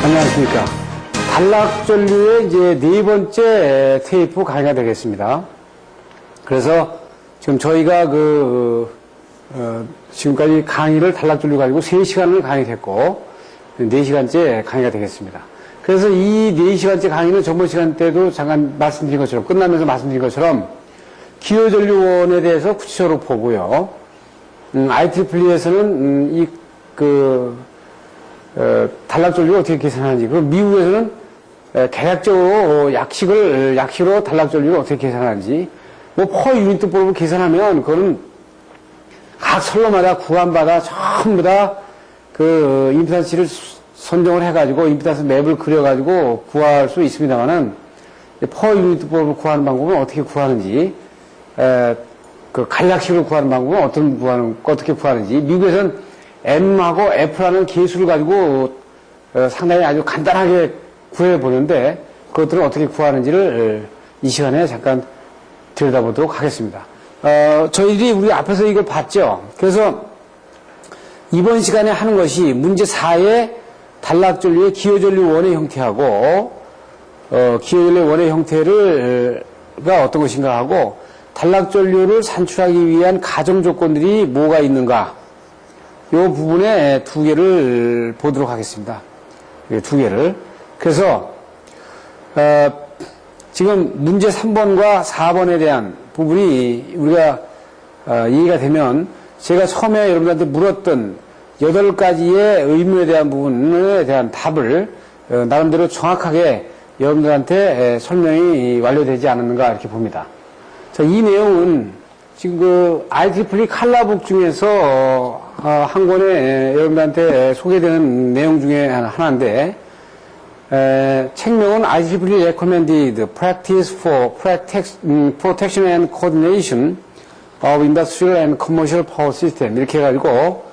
안녕하십니까. 단락전류의 이제 네 번째 테이프 강의가 되겠습니다. 그래서 지금 저희가 지금까지 강의를 단락전류 가지고 3시간을 강의했고, 4시간째 강의가 되겠습니다. 그래서 이 4시간째 강의는 전번 시간 때도 잠깐 말씀드린 것처럼, 끝나면서 말씀드린 것처럼, 기호전류원에 대해서 구체적으로 보고요. IEEE에서는 단락전류를 어떻게 계산하는지, 그리고 미국에서는 계략적으로 약식으로 단락전류를 어떻게 계산하는지, 퍼 유닛법으로 계산하면, 그거는 각 선로마다 구간마다 전부 다 임피던스를 선정을 해가지고, 임피던스 맵을 그려가지고 구할 수 있습니다만은, 퍼 유닛법으로 구하는 방법은 어떻게 구하는지, 간략식으로 구하는 방법은 어떻게 구하는지, 미국에서는 M하고 F라는 계수를 가지고 상당히 아주 간단하게 구해보는데 그것들을 어떻게 구하는지를 이 시간에 잠깐 들여다보도록 하겠습니다. 저희들이 우리 앞에서 이걸 봤죠. 그래서 이번 시간에 하는 것이 문제 4의 단락전류의 기호전류 원의 형태하고 기호전류 원의 형태가 어떤 것인가 하고 단락전류를 산출하기 위한 가정 조건들이 뭐가 있는가, 이 부분에 2개를 보도록 하겠습니다. 2개를. 그래서 지금 문제 3번과 4번에 대한 부분이 우리가 이해가 되면 제가 처음에 여러분들한테 물었던 8가지의 의문에 대한 부분에 대한 답을 나름대로 정확하게 여러분들한테 설명이 완료되지 않았는가 이렇게 봅니다. 자, 이 내용은 지금 IEEE 칼라북 중에서 한 권에 여러분들한테 소개되는 내용 중에 하나인데, 책명은 IEEE Recommended Practice for Protection and Coordination of Industrial and Commercial Power System 이렇게 해가지고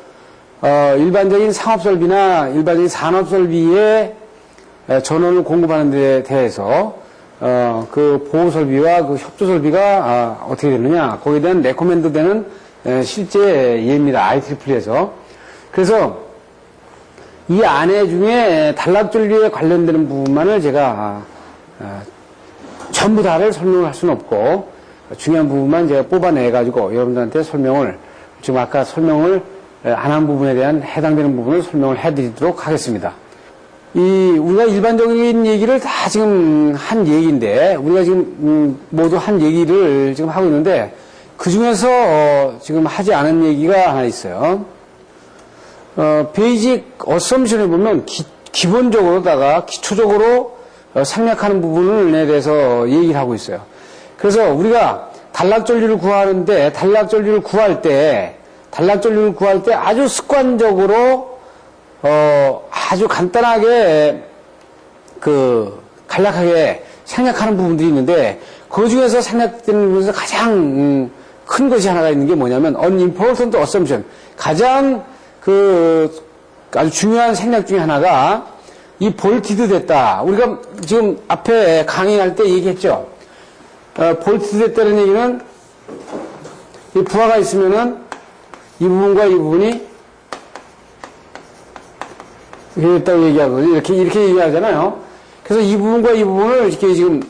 일반적인 상업설비나 일반적인 산업설비에 전원을 공급하는 데 대해서 보호설비와 협조설비가 어떻게 되느냐, 거기에 대한 레코멘드 되는 실제 예입니다. IEE에서. 그래서 이 안에 중에 단락전류에 관련되는 부분만을 제가 전부 다를 설명을 할 수는 없고 중요한 부분만 제가 뽑아내가지고 여러분들한테 지금 아까 설명을 안 한 부분에 대한 해당되는 부분을 설명을 해드리도록 하겠습니다. 우리가 일반적인 얘기를 다 지금 한 얘기인데, 우리가 지금, 모두 한 얘기를 지금 하고 있는데, 그 중에서 지금 하지 않은 얘기가 하나 있어요. 베이직 어썸션에 보면 기본적으로다가 기초적으로 생략하는 부분에 대해서 얘기를 하고 있어요. 그래서 우리가 단락전류를 구하는데, 단락전류를 구할 때 아주 습관적으로 아주 간단하게, 간략하게 생략하는 부분들이 있는데, 그 중에서 생략되는 부분에서 가장 큰 것이 하나가 있는 게 뭐냐면, unimportant assumption. 가장 아주 중요한 생략 중에 하나가, 이 볼티드 됐다. 우리가 지금 앞에 강의할 때 얘기했죠. 볼티드 됐다는 얘기는, 이 부하가 있으면은, 이 부분과 이 부분이 이렇게 됐다고 얘기하거든요. 이렇게 얘기하잖아요. 그래서 이 부분과 이 부분을 이렇게 지금,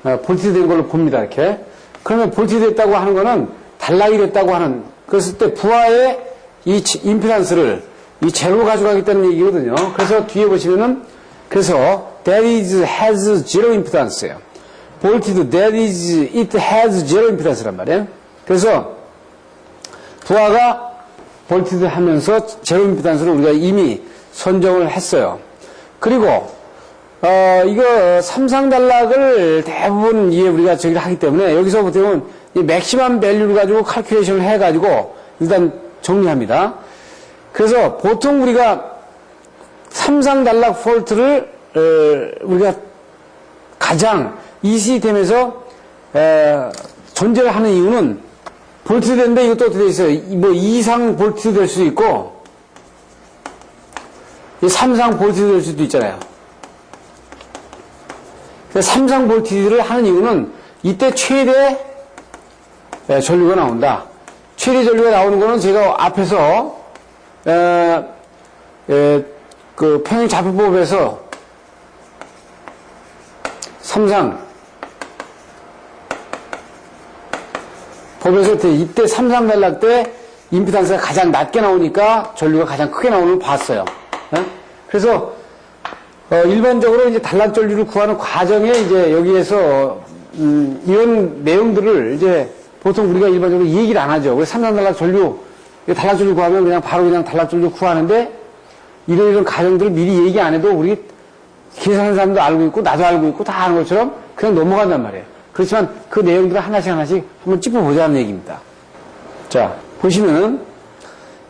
볼티드 된 걸로 봅니다. 이렇게. 그러면 볼티드 됐다고 하는 거는 단락이 됐다고 하는, 그랬을 때 부하의 이 임피던스를 이 제로로 가져가겠다는 얘기거든요. 그래서 뒤에 보시면은, that has zero impedance예요. 볼티드, it has zero impedance란 말이에요. 그래서 부하가 볼티드 하면서 제로 임피던스를 우리가 이미 선정을 했어요. 그리고 이거 삼상단락을 대부분 우리가 저기를 하기 때문에 여기서부터 보면 이 맥시멈 밸류를 가지고 칼큘레이션을 해가지고 일단 정리합니다. 그래서 보통 우리가 삼상단락 폴트를 우리가 가장 이 시스템에서 존재를 하는 이유는 볼티드 되는데 이것도 어떻게 돼 있어요? 이상 볼티드 될 수도 있고, 3상 볼티드 될 수도 있잖아요. 3상 볼티드를 하는 이유는 이때 최대 전류가 나온다. 최대 전류가 나오는 거는 제가 앞에서 그 평행좌표법에서 삼상 법에서 이때 삼상 단락 때 임피던스가 가장 낮게 나오니까 전류가 가장 크게 나오는 걸 봤어요. 예? 그래서 일반적으로 이제 단락 전류를 구하는 과정에 이제 여기에서 이런 내용들을 이제 보통 우리가 일반적으로 얘기를 안 하죠. 그래서 삼상 단락 전류 구하면 그냥 바로 그냥 단락 전류 구하는데 이런 과정들을 미리 얘기 안 해도 우리 계산하는 사람도 알고 있고 나도 알고 있고 다 아는 것처럼 그냥 넘어간단 말이에요. 그렇지만 그 내용들을 하나씩 한번 짚어보자는 얘기입니다. 자, 보시면은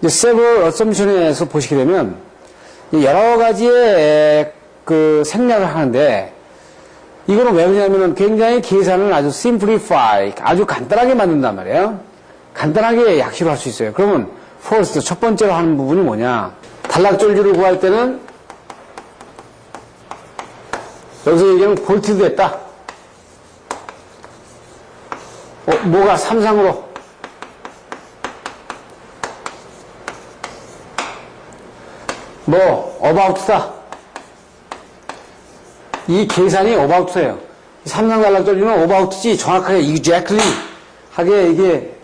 이제 several assumption에서 보시게 되면 여러 가지의 그 생략을 하는데 이거는 왜 그러냐면은 굉장히 계산을 아주 simplify, 아주 간단하게 만든단 말이에요. 간단하게 약식을 할 수 있어요. 그러면 first, 첫 번째로 하는 부분이 뭐냐? 단락전류를 구할 때는 여기서 얘기하면 볼트 됐다. 뭐가 삼상으로 about다. 이 계산이 about예요. 삼상 단락전류는 about지 정확하게 exactly 하게 이게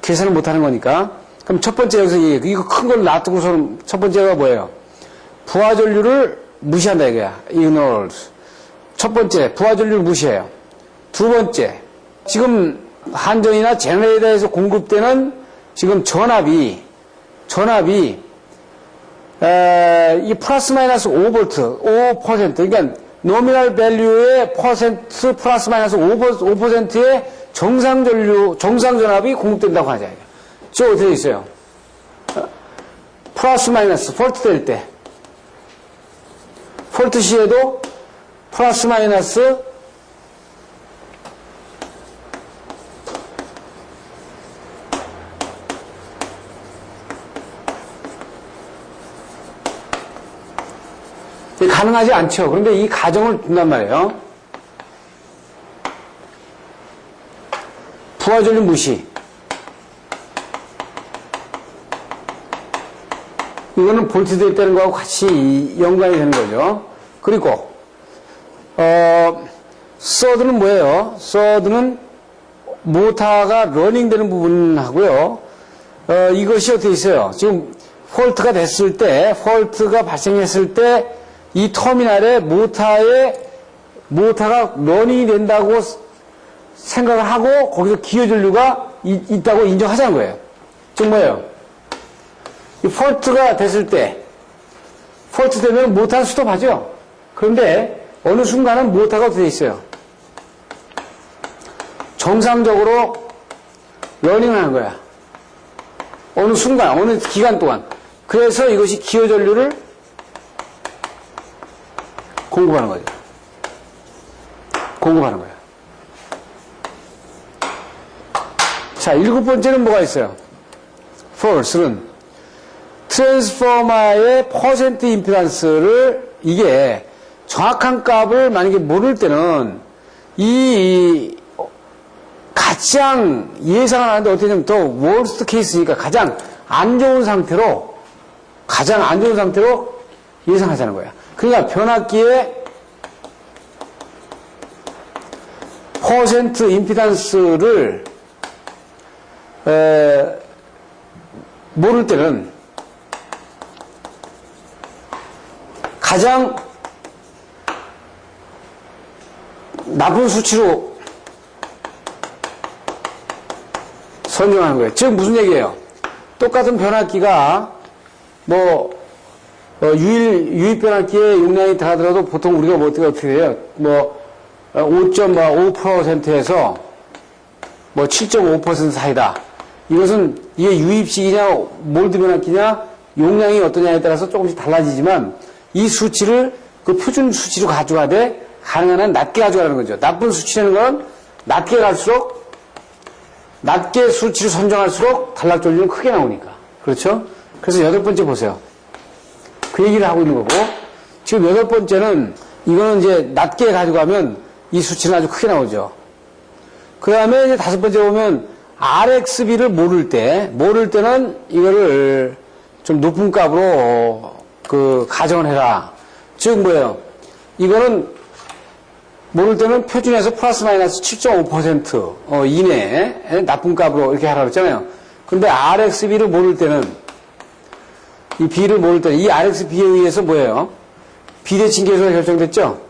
계산을 못하는 거니까. 그럼 첫 번째 여기서 이거 큰 걸 놔두고서는 첫 번째가 뭐예요? 부하전류를 무시한다 이거야. ignores. 첫 번째 부하전류를 무시해요. 두 번째 지금 한전이나 제너레이터에서 공급되는 지금 전압이 이 플러스 마이너스 5V, 5%, 그러니까 노미널 밸류의 퍼센트 플러스 마이너스 5%의 정상전압이 공급된다고 하자. 저 어떻게 있어요? 플러스 마이너스, 폴트 될 때. 폴트 시에도 플러스 마이너스 가능하지 않죠. 그런데 이 가정을 둔단 말이에요. 부하전류 무시. 이거는 볼트되어 있다는 거하고 같이 연관이 되는 거죠. 그리고 서드는 뭐예요? 서드는 모터가 러닝되는 부분하고요. 이것이 어떻게 있어요? 지금 폴트가 됐을 때, 폴트가 발생했을 때 이 터미널에 모터가 러닝이 된다고 생각을 하고 거기서 기여전류가 있다고 인정하자는 거예요. 즉 뭐예요? 이 폴트가 됐을 때, 폴트 되면 모터는 스톱하죠? 그런데 어느 순간은 모터가 어떻게 있어요? 정상적으로 러닝을 하는 거야. 어느 순간, 어느 기간 동안. 그래서 이것이 기여전류를 공급하는 거죠. 공급하는 거예요. 자, 일곱 번째는 뭐가 있어요? false는 트랜스포머의 퍼센트 임피던스를 이게 정확한 값을 만약에 모를 때는 이 가장 예상을 하는데 어떻게 되면 더 worst case니까 가장 안 좋은 상태로 예상하자는 거야. 그러니까 변압기의 퍼센트 임피던스를 모를 때는 가장 나쁜 수치로 선정하는 거예요. 즉 무슨 얘기예요? 똑같은 변압기가 유입 변압기에 용량이 들어가더라도 보통 우리가 어떻게 해요? 5.5%에서 7.5% 사이다. 이것은 이게 유입식이냐 몰드 변압기냐 용량이 어떠냐에 따라서 조금씩 달라지지만 이 수치를 그 표준 수치로 가져가되 가능한 한 낮게 가져가는 거죠. 나쁜 수치라는 건 낮게 갈수록 낮게 수치를 선정할수록 단락전류는 크게 나오니까. 그렇죠? 그래서 여덟 번째 보세요. 그 얘기를 하고 있는 거고 지금 여덟 번째는 이거는 이제 낮게 가져가면 이 수치는 아주 크게 나오죠. 그 다음에 이제 다섯 번째 보면 RXB를 모를 때는 이거를 좀 높은 값으로 가정을 해라. 즉, 뭐예요? 이거는, 모를 때는 표준에서 플러스 마이너스 7.5% 이내에 나쁜 값으로 이렇게 하라고 했잖아요. 근데 RxB를 모를 때는, 이 B를 모를 때는, 이 RxB에 의해서 뭐예요? 비대칭 계수가 결정됐죠?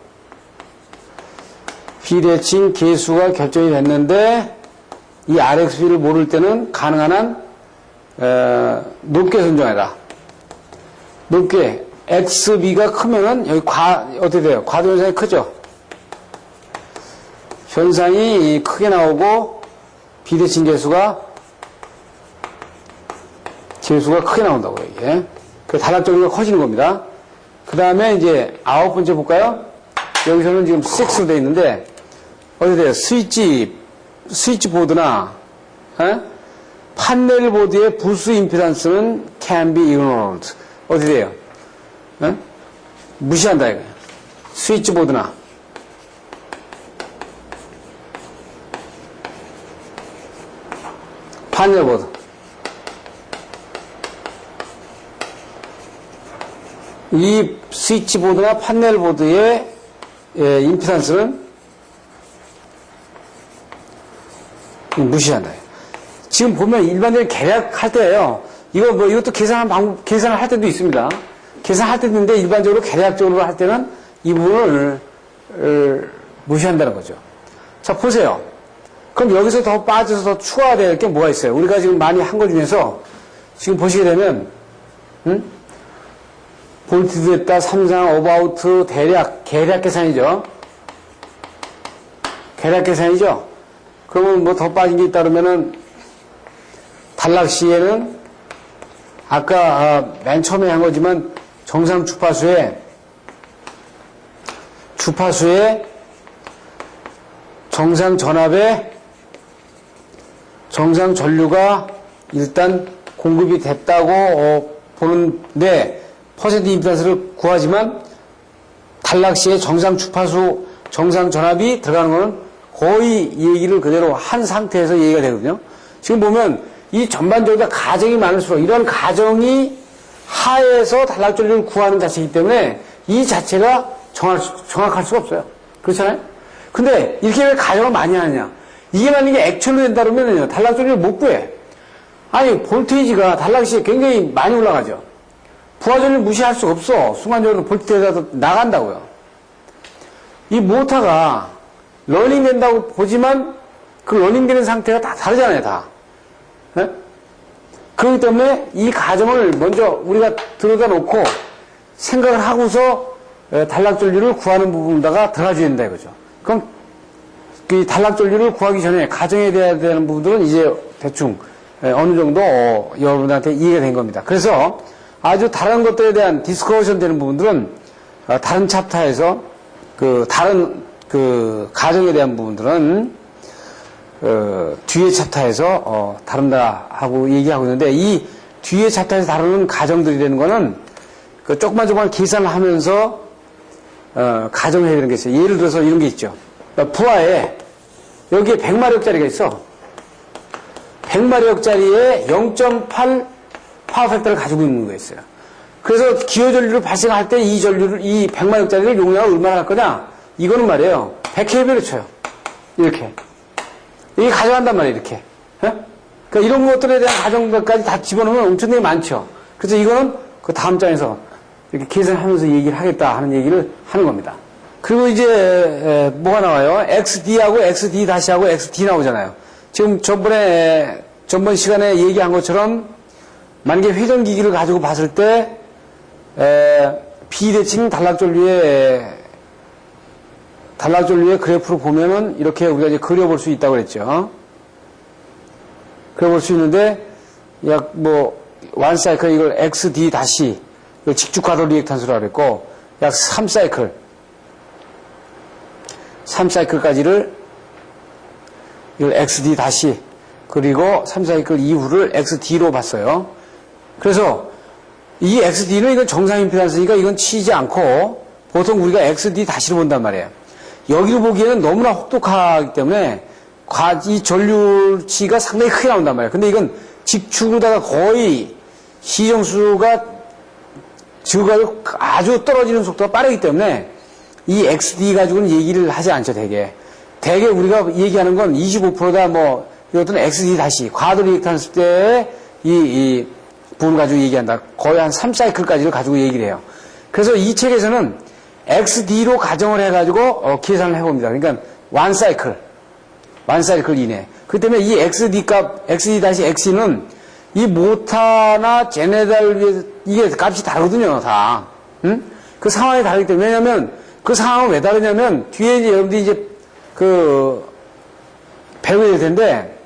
비대칭 계수가 결정이 됐는데, 이 RxB를 모를 때는 가능한 한, 높게 선정해라. 높게. XB가 크면은, 여기 어떻게 돼요? 과도 현상이 크죠? 현상이 크게 나오고, 비대칭 계수가 크게 나온다고, 이게. 그 단락적으로 커지는 겁니다. 그 다음에 이제 9번째 볼까요? 여기서는 지금 6로 되어 있는데, 어디 돼요? 스위치 보드나, 판넬 보드의 부수 임피던스는 can be ignored. 어디 돼요? 무시한다, 이거예요. 스위치 보드나. 판넬 보드. 이 스위치 보드나 판넬 보드의 임피던스는 무시한다. 지금 보면 일반적인 계략할 때예요. 이것도 계산을 할 때도 있습니다. 계산할 때도 있는데 일반적으로 계략적으로 할 때는 이 부분을 무시한다는 거죠. 자, 보세요. 그럼 여기서 더 빠져서 더 추가될 게 뭐가 있어요? 우리가 지금 많이 한 것 중에서 지금 보시게 되면, 볼트 됐다, 삼상, 어바우트, 계략 계산이죠. 계략 계산이죠. 그러면 뭐 더 빠진 게 있다 그러면은, 단락 시에는 아까 맨 처음에 한 거지만 정상 주파수에 정상 전압에 정상 전류가 일단 공급이 됐다고 보는데 퍼센트 임피던스를 구하지만 단락 시에 정상 주파수 정상 전압이 들어가는 거는 거의 얘기를 그대로 한 상태에서 얘기가 되거든요. 지금 보면 이 전반적으로 가정이 많을수록 이런 가정이 하에서 단락 전류를 구하는 자체이기 때문에 이 자체가 정확할 수가 없어요. 그렇잖아요? 근데 이렇게 왜 가정을 많이 하느냐? 이게 만약에 액철로 된다 그러면요, 단락 전류를 못 구해. 아니, 볼테이지가 단락 시에 굉장히 많이 올라가죠. 부하 전류를 무시할 수가 없어. 순간적으로 볼테이지가 나간다고요. 이 모터가 러닝 된다고 보지만 그 러닝 되는 상태가 다 다르잖아요, 다. 네? 그렇기 때문에 이 가정을 먼저 우리가 들여다 놓고 생각을 하고서 단락 전류를 구하는 부분에다가 들어가줘야 된다 이거죠. 그럼 그 단락 전류를 구하기 전에 가정에 대해야 되는 부분들은 이제 대충 어느 정도 여러분들한테 이해가 된 겁니다. 그래서 아주 다른 것들에 대한 디스커션 되는 부분들은 다른 챕터에서 다른 가정에 대한 부분들은 뒤에 챕터에서 다룬다 하고 얘기하고 있는데 이 뒤에 챕터에서 다루는 가정들이 되는 거는 조그만 계산을 하면서 가정을 해야 되는 게 있어요. 예를 들어서 이런 게 있죠. 부하에 여기에 100마력짜리가 있어. 100마력짜리에 0.8 파워팩터를 가지고 있는 거였어요. 그래서 기어 전류를 발생할 때 이 100마력짜리를 용량을 얼마나 할 거냐? 이거는 말이에요. 100kV를 쳐요. 이렇게. 이게 가져간단 말이에요, 이렇게. 그러니까 이런 것들에 대한 가정들까지 다 집어넣으면 엄청나게 많죠. 그래서 이거는 그 다음 장에서 이렇게 계산하면서 얘기를 하겠다 하는 얘기를 하는 겁니다. 그리고 이제 뭐가 나와요? XD하고 XD-하고 XD 나오잖아요. 지금 전번 시간에 얘기한 것처럼 만약에 회전기기를 가지고 봤을 때 비대칭 단락전류의 그래프를 보면은 이렇게 우리가 이제 그려볼 수 있다고 그랬죠. 그려볼 수 있는데 약 원 사이클 이걸 XD 다시 이걸 직축과도 리액탄스라고 그랬고 약 3사이클까지를 이걸 XD 다시 그리고 3사이클 이후를 XD로 봤어요. 그래서 이 XD는 이건 정상 임피던스니까 이건 치지 않고 보통 우리가 XD 다시로 본단 말이에요. 여기로 보기에는 너무나 혹독하기 때문에 이 전류치가 상당히 크게 나온단 말이에요. 근데 이건 직축으로다가 거의 시정수가 지구가 아주 떨어지는 속도가 빠르기 때문에 이 XD 가지고는 얘기를 하지 않죠, 대개. 대개 우리가 얘기하는 건 25%다, 뭐, 이것들은 XD 다시, 과도 리액탄스 때의 이 부분을 가지고 얘기한다. 거의 한 3사이클까지를 가지고 얘기를 해요. 그래서 이 책에서는 XD로 가정을 해가지고, 계산을 해봅니다. 그러니까, 1사이클 이내. 그 때문에 이 XD 값, XD-XC는 이 모타나 제네달, 이게 값이 다르거든요, 다. 응? 그 상황이 다르기 때문에, 왜냐면, 그 상황은 왜 다르냐면, 뒤에 이제 여러분들이 이제, 배우게 될 텐데,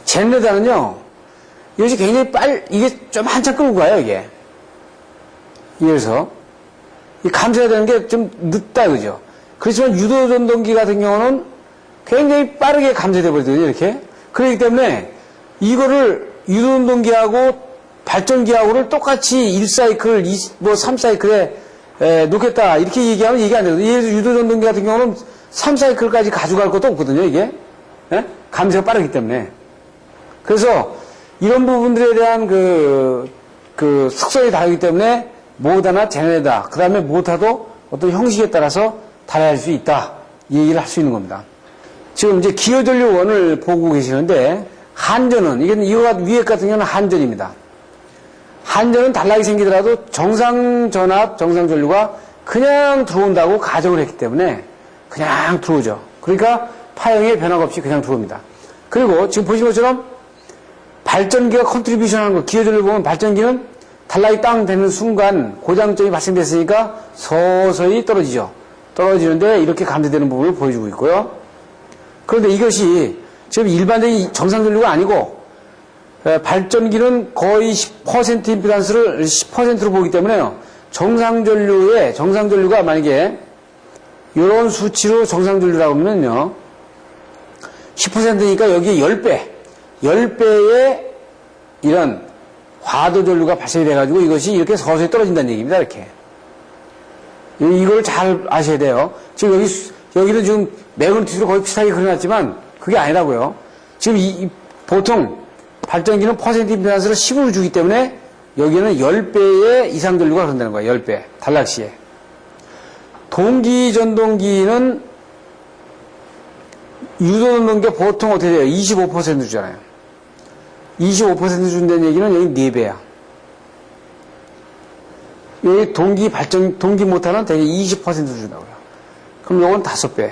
제네달은요, 이것이 굉장히 이게 좀 한참 끌고 가요, 이게. 이래서. 이 감소해야 되는 게 좀 늦다, 그죠? 그렇지만 유도전동기 같은 경우는 굉장히 빠르게 감소돼 버리거든요, 이렇게. 그렇기 때문에, 이거를 유도전동기하고 발전기하고를 똑같이 1사이클, 3사이클에 놓겠다. 이렇게 얘기하면 얘기 안 되거든요. 예를 들어 유도전동기 같은 경우는 3사이클까지 가져갈 것도 없거든요, 이게. 예? 감소가 빠르기 때문에. 그래서 이런 부분들에 대한 특성이 다르기 때문에 모다나 제네다, 그 다음에 모타도 어떤 형식에 따라서 달라질 수 있다. 이 얘기를 할 수 있는 겁니다. 지금 이제 기여전류 1을 보고 계시는데, 한전은, 이거가 위에 같은 경우는 한전입니다. 한전은 단락이 생기더라도 정상전압, 정상전류가 그냥 들어온다고 가정을 했기 때문에 그냥 들어오죠. 그러니까 파형의 변화가 없이 그냥 들어옵니다. 그리고 지금 보신 것처럼 발전기가 컨트리뷰션 하는 거, 기여전류 보면 발전기는 단락이 땅 되는 순간 고장점이 발생됐으니까 서서히 떨어지죠. 떨어지는데 이렇게 감지되는 부분을 보여주고 있고요. 그런데 이것이 지금 일반적인 정상전류가 아니고 발전기는 거의 10% 임피던스를 10%로 보기 때문에요. 정상전류가 만약에 이런 수치로 정상전류라고 하면요. 10%니까 여기에 10배의 이런 과도전류가 발생이 돼가지고 이것이 이렇게 서서히 떨어진다는 얘기입니다. 이렇게. 이걸 잘 아셔야 돼요. 지금 여기는 지금 매그니튜드로 거의 비슷하게 그려놨지만 그게 아니라고요. 지금 보통 발전기는 퍼센트 임피던스를 10으로 주기 때문에 여기는 10배의 이상 전류가 흐른다는 거예요. 10배. 단락시에. 동기전동기는 유도전동기가 보통 어떻게 돼요? 25% 주잖아요. 25% 준다는 얘기는 여기 4배야. 여기 동기 모터는 대개 20% 준다고요. 그럼 요건 5배.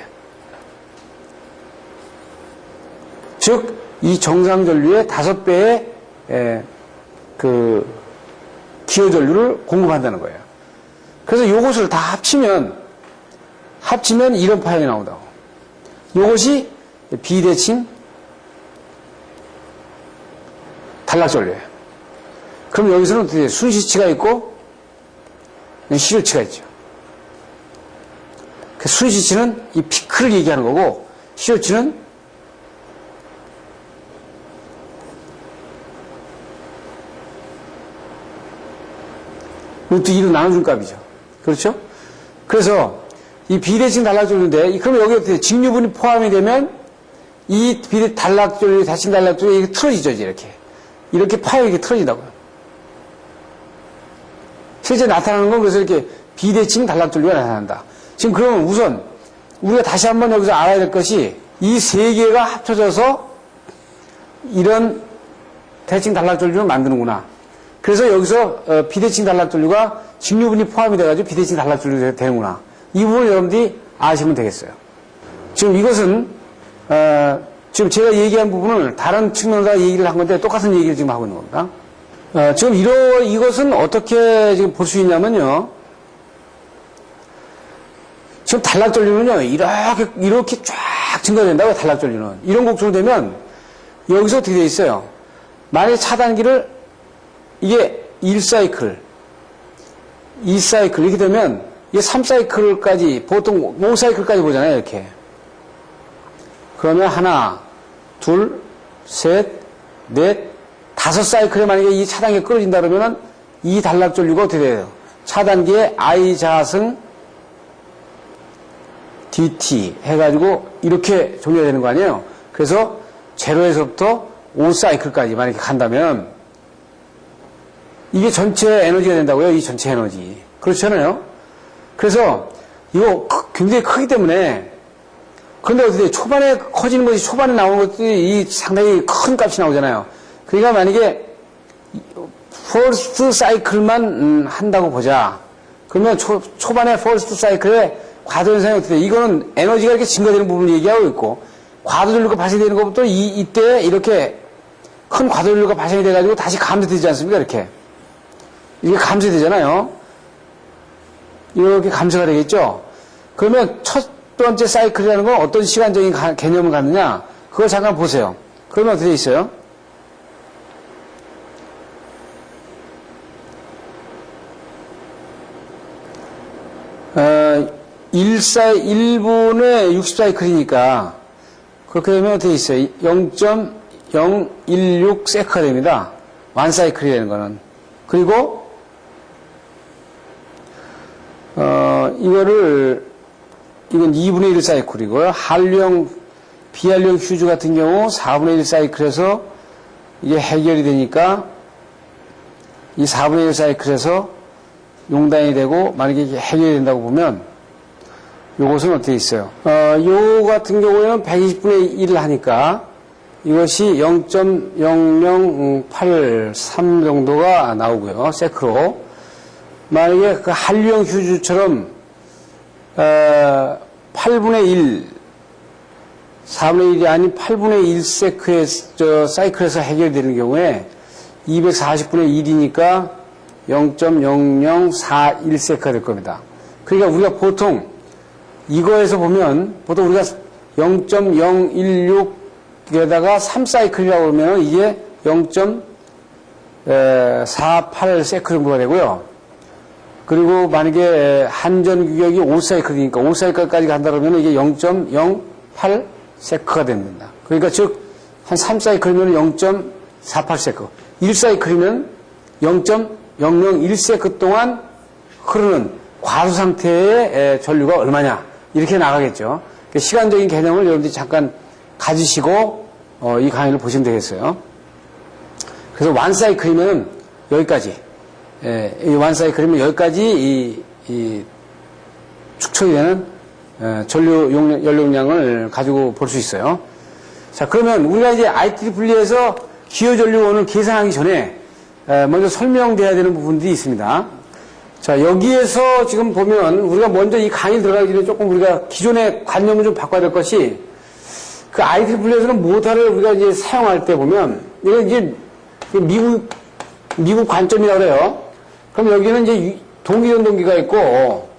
즉, 이 정상전류의 5배의 기여전류를 공급한다는 거예요. 그래서 요것을 다 합치면 이런 파형이 나온다고. 요것이 비대칭 단락전류예요. 그럼 여기서는 어떻게 순시치가 있고 시료치가 있죠. 그 순시치는 이 피크를 얘기하는 거고 시료치는 루트 2로 나눠준 값이죠. 그렇죠? 그래서 이 비대칭 단락전류인데 그러면 여기 어떻게 직류분이 포함이 되면 이 단락전류, 대칭 단락전류 이게 틀어지죠. 이렇게 파형이 이렇게 틀어진다고요. 실제 나타나는 건 그래서 이렇게 비대칭 단락전류가 나타난다. 지금 그러면 우선 우리가 다시 한번 여기서 알아야 될 것이 이 세 개가 합쳐져서 이런 대칭 단락전류를 만드는구나. 그래서 여기서 비대칭 단락전류가 직류분이 포함이 돼가지고 비대칭 단락전류가 되는구나. 이 부분을 여러분들이 아시면 되겠어요. 지금 이것은 지금 제가 얘기한 부분을 다른 측면에서 얘기를 한 건데 똑같은 얘기를 지금 하고 있는 겁니다. 지금 이것은 어떻게 지금 볼 수 있냐면요. 지금 단락전류는요, 이렇게 쫙 증가된다고요, 단락전류는. 이런 곡선이 되면, 여기서 어떻게 되어 있어요? 만약에 차단기를, 이게 1사이클, 2사이클, 이렇게 되면, 이게 3사이클까지, 보통 5사이클까지 보잖아요, 이렇게. 그러면 하나, 둘, 셋, 넷, 5사이클에 만약에 이 차단기가 끌어진다 그러면은, 이 단락전류가 어떻게 돼요? 차단기의 I 자승, dt 해가지고 이렇게 정리가 되는 거 아니에요? 그래서 0에서부터 5사이클까지 만약에 간다면 이게 전체 에너지가 된다고요. 이 전체 에너지. 그렇잖아요. 그래서 이거 굉장히 크기 때문에 그런데 어떻게 초반에 커지는 것이 초반에 나오는 것들이 이 상당히 큰 값이 나오잖아요. 그러니까 만약에 퍼스트 사이클만 한다고 보자. 그러면 초반에 퍼스트 사이클에 과도현상이 어떻게 돼? 이거는 에너지가 이렇게 증가되는 부분을 얘기하고 있고 과도전류가 발생되는 것부터 이때 이렇게 큰 과도전류가 발생이 돼가지고 다시 감소되지 않습니까? 이렇게 감소되잖아요. 이렇게 감소가 되겠죠. 그러면 첫 번째 사이클이라는 건 어떤 시간적인 개념을 갖느냐? 그걸 잠깐 보세요. 그러면 어떻게 돼 있어요? 1분의 60사이클이니까 그렇게 되면 어떻게 있어요? 0.016 세크가 됩니다. 1사이클이라는 거는. 그리고 이건 2분의 1 사이클이고요. 비한류형 휴즈 같은 경우 4분의 1 사이클에서 이게 해결이 되니까 이 4분의 1 사이클에서 용단이 되고 만약에 해결이 된다고 보면 요것은 어떻게 있어요? 요 같은 경우에는 120분의 1을 하니까 이것이 0.0083 정도가 나오고요. 세크로. 만약에 그 한류형 휴즈처럼 8분의 1, 4분의 1이 아닌 8분의 1 세크의 사이클에서 해결되는 경우에 240분의 1이니까 0.0041 세크가 될 겁니다. 그러니까 우리가 보통 이거에서 보면 보통 우리가 0.016에다가 3사이클이라고 그러면 이게 0.48 세크 정도가 되고요. 그리고 만약에 한전 규격이 5사이클이니까 5사이클까지 간다 그러면 이게 0.08 세크가 됩니다. 그러니까 즉 한 3사이클이면 0.48 세크, 1사이클이면 0.001 세크 동안 흐르는 과수 상태의 전류가 얼마냐 이렇게 나가겠죠. 시간적인 개념을 여러분들이 잠깐 가지시고 이 강의를 보시면 되겠어요. 그래서 1사이클이면 여기까지, 이 1사이클이면 여기까지 이 축적이 되는 전류 연료용량을 가지고 볼 수 있어요. 자, 그러면 우리가 이제 IEE에서 기호전류원을 계산하기 전에 먼저 설명돼야 되는 부분들이 있습니다. 자, 여기에서 지금 보면 우리가 먼저 이 강의 들어가기 전에 조금 우리가 기존의 관념을 좀 바꿔야 될 것이 그 IEE에서는 모터를 우리가 이제 사용할 때 보면 이건 이제 미국 관점이라고 그래요. 그럼 여기는 이제 동기전동기가 있고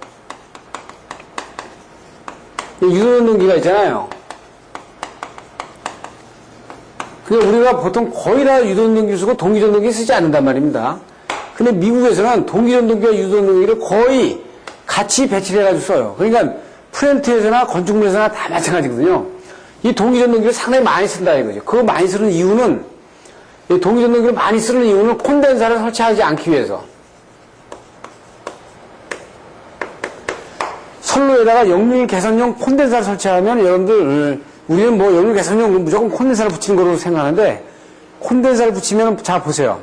유도전동기가 있잖아요. 그러니까 우리가 보통 거의 다 유도전동기 쓰고 동기전동기 쓰지 않는단 말입니다. 근데 미국에서는 동기전동기와 유도전동기를 거의 같이 배치를 해가지고 써요. 그러니까 플랜트에서나 건축물에서나 다 마찬가지거든요. 이 동기전동기를 상당히 많이 쓴다 이거죠. 그거 많이 쓰는 이유는, 이 동기전동기를 많이 쓰는 이유는 콘덴서를 설치하지 않기 위해서. 선로에다가 역률 개선용 콘덴서를 설치하면 여러분들, 우리는 뭐 역률 개선용 무조건 콘덴서를 붙이는 거로 생각하는데, 콘덴서를 붙이면, 자, 보세요.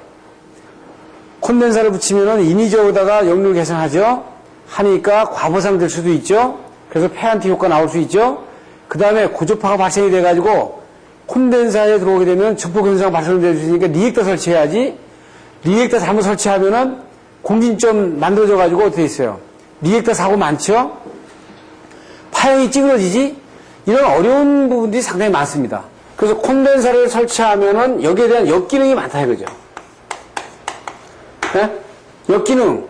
콘덴서를 붙이면은 인위적으로다가 역률 개선하죠? 하니까 과보상 될 수도 있죠? 그래서 페안티 효과 나올 수 있죠? 그 다음에 고조파가 발생이 돼가지고 콘덴서에 들어오게 되면 증폭 현상 발생될 수 있으니까 리액터 설치해야지. 리액터 잘못 설치하면은 공진점 만들어져가지고 어떻게 있어요? 리액터 사고 많죠? 파형이 찌그러지지? 이런 어려운 부분들이 상당히 많습니다. 그래서 콘덴서를 설치하면은 여기에 대한 역기능이 많다 이거죠. 네? 역기능.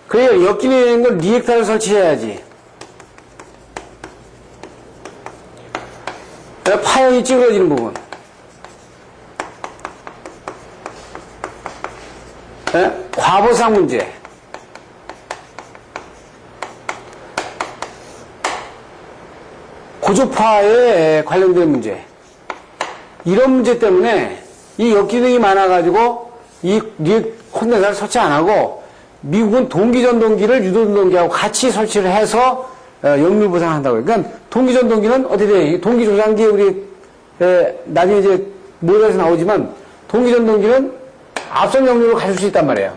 그래야 역기능인 걸 리액터를 설치해야지. 파형이 찌그러지는 부분. 네? 과보상 문제. 고조파에 관련된 문제. 이런 문제 때문에 이 역기능이 많아가지고 이 콘덴서를 설치 안 하고 미국은 동기전동기를 유도전동기하고 같이 설치를 해서 역률 보상한다고요. 그러니까 동기전동기는 어떻게 돼? 동기조장기 우리 나중에 이제 모델에서 나오지만 동기전동기는 앞선 역류를 가질 수 있단 말이에요.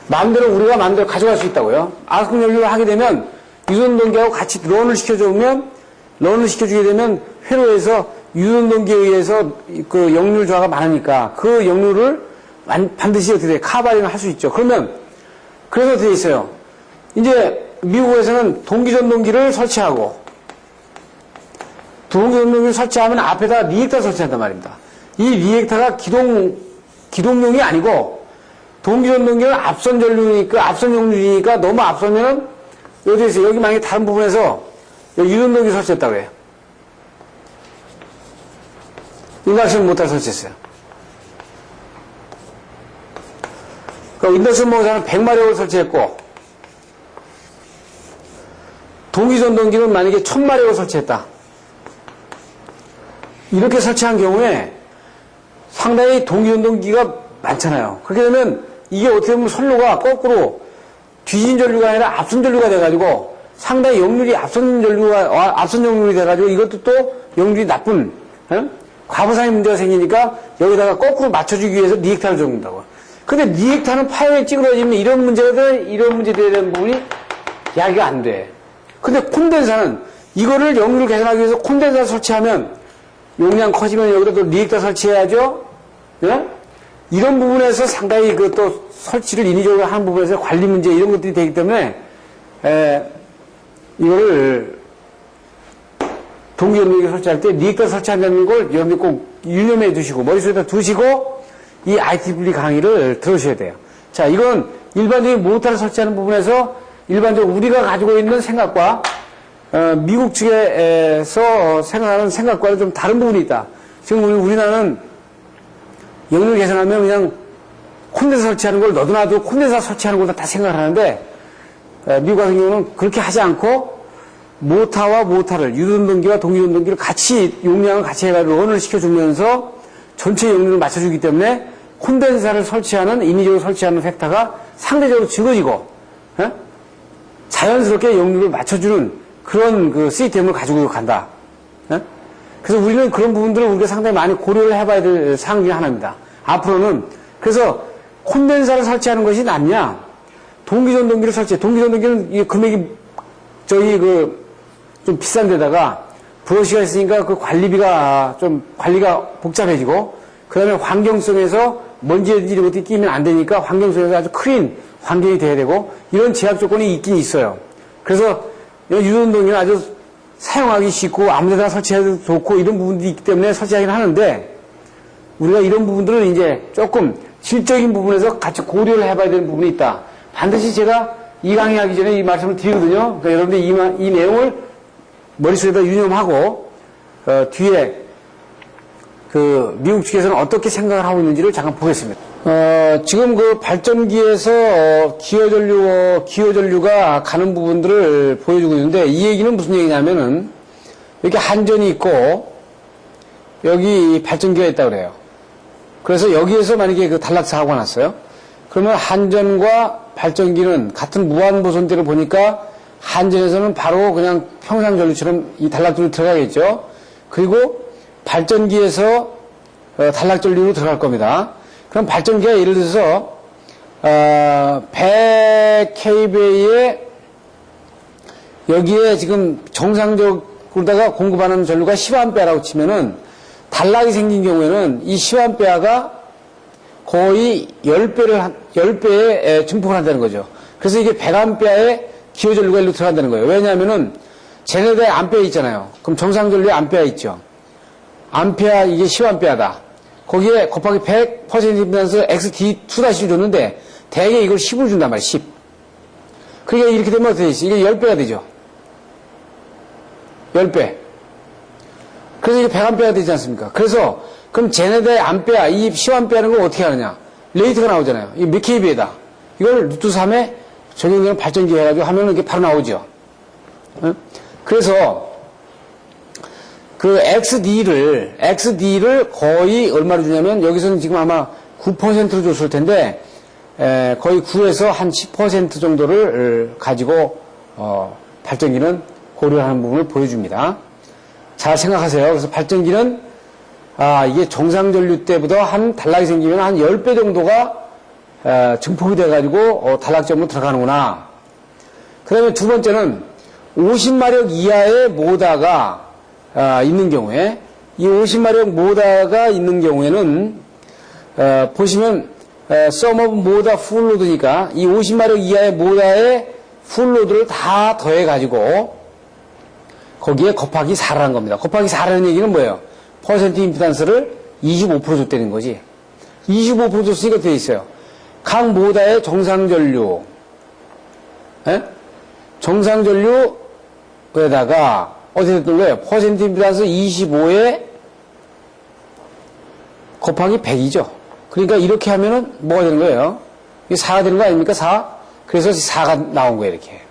마음대로 우리가 마음대로 가져갈 수 있다고요. 앞선 역류를 하게 되면 유전동기하고 같이 런을 시켜주게 되면 회로에서 유전동기에 의해서 그 역류 조화가 많으니까 그 역류를 반드시 어떻게 돼? 카바리는 할 수 있죠. 그래서 어떻게 있어요? 이제 미국에서는 동기전동기를 설치하고 동기전동기를 설치하면 앞에다 리액터 설치한단 말입니다. 이 리액터가 기동용이 아니고 동기전동기는 앞선 전류니까 앞선 역류니까 너무 앞서면 여기 만약에 다른 부분에서 유전동기 설치했다고 해요. 인덕션 모터를 설치했어요. 그러니까 인덕션 모터는 100마력을 설치했고 동기전동기는 만약에 1000마력을 설치했다. 이렇게 설치한 경우에 상당히 동기전동기가 많잖아요. 그렇게 되면 이게 어떻게 보면 선로가 거꾸로 뒤진 전류가 아니라 앞선 전류가 돼가지고 상당히 역률이 앞선 역률이 돼가지고 이것도 또 역률이 나쁜 과부상의 문제가 생기니까 여기다가 거꾸로 맞춰주기 위해서 리액터를 적는다고. 근데 리액터는 파열이 찌그러지면 이런 문제들에 대한 부분이 야기가 안 돼. 근데 콘덴사는 이거를 역률을 개선하기 위해서 콘덴사 설치하면 용량 커지면 여기다 또 리액터 설치해야죠. 예? 이런 부분에서 상당히 그 또 설치를 인위적으로 하는 부분에서 관리 문제 이런 것들이 되기 때문에 이거를 동기전동기 설치할 때 리액터 설치한다는 걸 여러분들 꼭 유념해 두시고 머릿속에다 두시고 이 IEEE 강의를 들으셔야 돼요. 자, 이건 일반적인 모터를 설치하는 부분에서 일반적으로 우리가 가지고 있는 생각과 미국 측에서 생각하는 생각과는 좀 다른 부분이 있다. 지금 우리나라는 역률 개선하면 그냥 콘덴서 설치하는 걸 너도나도 콘덴서 설치하는 걸 다 생각을 하는데 미국 같은 경우는 그렇게 하지 않고 모터와 모터를 유전동기와 동기전동기를 같이 용량을 같이 해가지고 런을 시켜주면서 전체 역률을 맞춰주기 때문에 콘덴사를 설치하는 인위적으로 설치하는 팩터가 상대적으로 적어지고 자연스럽게 역률을 맞춰주는 그런 그 시스템을 가지고 간다. 그래서 우리는 그런 부분들을 우리가 상당히 많이 고려를 해봐야 될 사항 중에 하나입니다. 앞으로는 그래서 콘덴사를 설치하는 것이 낫냐? 동기전동기를 설치해. 동기전동기는 이 금액이 좀 비싼 데다가 브러쉬가 있으니까 그 관리가 복잡해지고 그 다음에 환경성에서 먼지든지 이런 것들이 끼면 안 되니까 환경성에서 아주 클린 환경이 돼야 되고 이런 제약 조건이 있긴 있어요. 그래서 유전동기는 아주 사용하기 쉽고 아무데나 설치해도 좋고 이런 부분들이 있기 때문에 설치하긴 하는데 우리가 이런 부분들을 이제 조금 질적인 부분에서 같이 고려를 해봐야 되는 부분이 있다. 반드시 제가 이 강의하기 전에 이 말씀을 드리거든요. 그러니까 여러분들이 이 내용을 머릿속에다 유념하고 뒤에 그 미국 측에서는 어떻게 생각을 하고 있는지를 잠깐 보겠습니다. 지금 그 발전기에서 기호전류가 가는 부분들을 보여주고 있는데 이 얘기는 무슨 얘기냐면은 이렇게 한전이 있고 여기 발전기가 있다고 그래요. 그래서 여기에서 만약에 그 단락 사고가 났어요. 그러면 한전과 발전기는 같은 무한보선대를 보니까 한전에서는 바로 그냥 평상전류처럼 이 단락전류 들어가겠죠. 그리고 발전기에서 단락전류로 들어갈 겁니다. 그럼 발전기가 예를 들어서 100kV에 여기에 지금 정상적으로다가 공급하는 전류가 10A라고 치면은 단락이 생긴 경우에는 이 10A가 거의 10배의 증폭을 한다는 거죠. 그래서 이게 100A의 기호전류가 일로 들어간다는 거예요. 왜냐하면은 쟤네들 암페어 있잖아요. 그럼 정상전류에 암페어 있죠. 암페어 이게 10A다. 거기에 곱하기 100%이면서 XD2-1을 줬는데 대개 이걸 10을 준단 말이에요. 10. 그러니까 이렇게 되면 어떻게 되지? 이게 10배가 되죠. 10배. 그래서 이게 100A가 되지 않습니까? 그래서 그럼 쟤네들의 암페어, 이 10A는 걸 어떻게 하느냐? 레이트가 나오잖아요. 이게 몇 kV에다. 이걸 루트 3에 적용되는 발전기 해가지고 하면 이게 바로 나오죠. 그래서 그 XD를 거의 얼마로 주냐면 여기서는 지금 아마 9%로 줬을 텐데 거의 9에서 한 10% 정도를 가지고 발전기는 고려하는 부분을 보여줍니다. 잘 생각하세요. 그래서 발전기는 이게 정상 전류 때보다 한 단락이 생기면 한 10배 정도가 증폭이 돼가지고 단락점으로 들어가는구나. 그 다음에 두 번째는 50마력 이하의 모터가 있는 경우에, 이 50마력 모터가 있는 경우에는 보시면 sum of motor full load니까 이 50마력 이하의 모터의 full load를 다 더해가지고 거기에 곱하기 4라는 겁니다. 곱하기 4라는 얘기는 뭐예요? 퍼센트 임피던스를 25% 줬다는 거지. 25% 줬으니까 되어 있어요. 각 모터의 정상 전류, 정상 전류에다가 어떻게 됐던 거예요? 퍼센트 임피던스 25에 곱하기 100이죠. 그러니까 이렇게 하면은 뭐가 되는 거예요? 이게 4가 되는 거 아닙니까? 4. 그래서 4가 나온 거예요, 이렇게.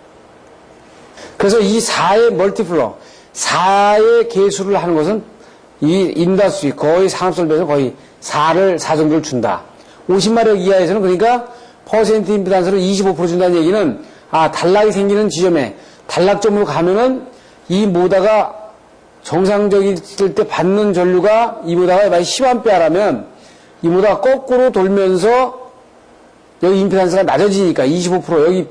그래서 이 4의 멀티플러, 4의 개수를 하는 것은 이 인다수위 거의 상업설비에서 거의 4 정도를 준다. 50마력 이하에서는 그러니까 퍼센트 임피던스를 25% 준다는 얘기는 단락이 생기는 지점에 단락점으로 가면은 이 모터가 정상적일 때 받는 전류가 이 모터가 만약 10A라면 이 모터가 거꾸로 돌면서 여기 임피던스가 낮아지니까 25% 여기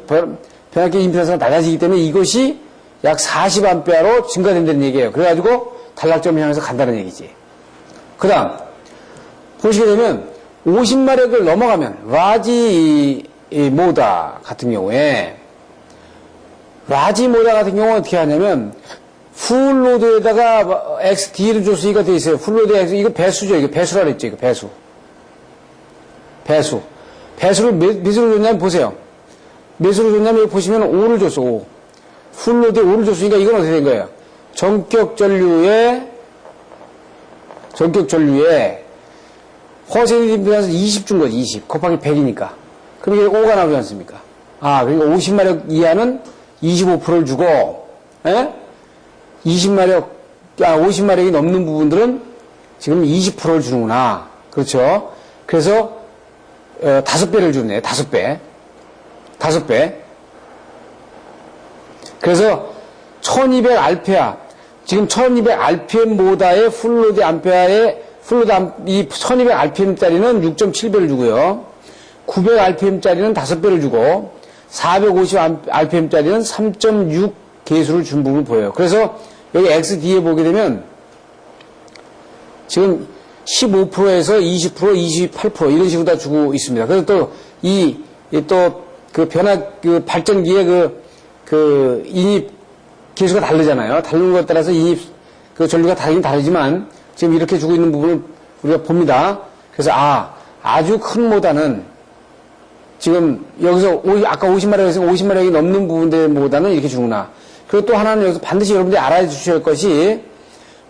변압기 임피던스가 낮아지기 때문에 이것이 약 40A로 증가된다는 얘기예요. 그래가지고 단락점을 향해서 간다는 얘기지. 그 다음 보시게 되면 50마력을 넘어가면 라지 모터 같은 경우에 어떻게 하냐면 풀로드에다가 XD를 줬으니까 돼 있어요. 풀로드 X, 이거 배수죠. 이거 배수라 그랬죠. 이거 배수. 배수를 몇으로 줬냐면 보세요. 몇으로 줬냐면 여기 보시면 5를 줬어. 5. 풀로드에 5를 줬으니까 이건 어떻게 된 거예요? 전격 전류에 퍼센트 임피던스 20 준 거지. 20 곱하기 100이니까. 그럼 이게 5가 나오지 않습니까? 그러니까 50마력 이하는 25%를 주고, 50마력이 넘는 부분들은 지금 20%를 주는구나. 그렇죠? 그래서 5배를 주네. 5배. 그래서 1200rpm, 지금 1200rpm 모터의 풀로드 암페어의 이 1200rpm짜리는 6.7배를 주고요. 900rpm짜리는 5배를 주고 450rpm짜리는 3.6 개수를 준 부분을 보여요. 그래서 여기 XD에 보게 되면 지금 15%에서 20%, 28% 이런 식으로 다 주고 있습니다. 그래서 또 그 발전기의 그 인입 개수가 다르잖아요. 다른 것에 따라서 인입 그 전류가 다르지만 지금 이렇게 주고 있는 부분을 우리가 봅니다. 그래서 아주 큰 모터는 지금 여기서 아까 50마력에서 50마력이 넘는 부분들보다는 이렇게 주는구나. 그리고 또 하나는 여기서 반드시 여러분들이 알아주셔야 할 것이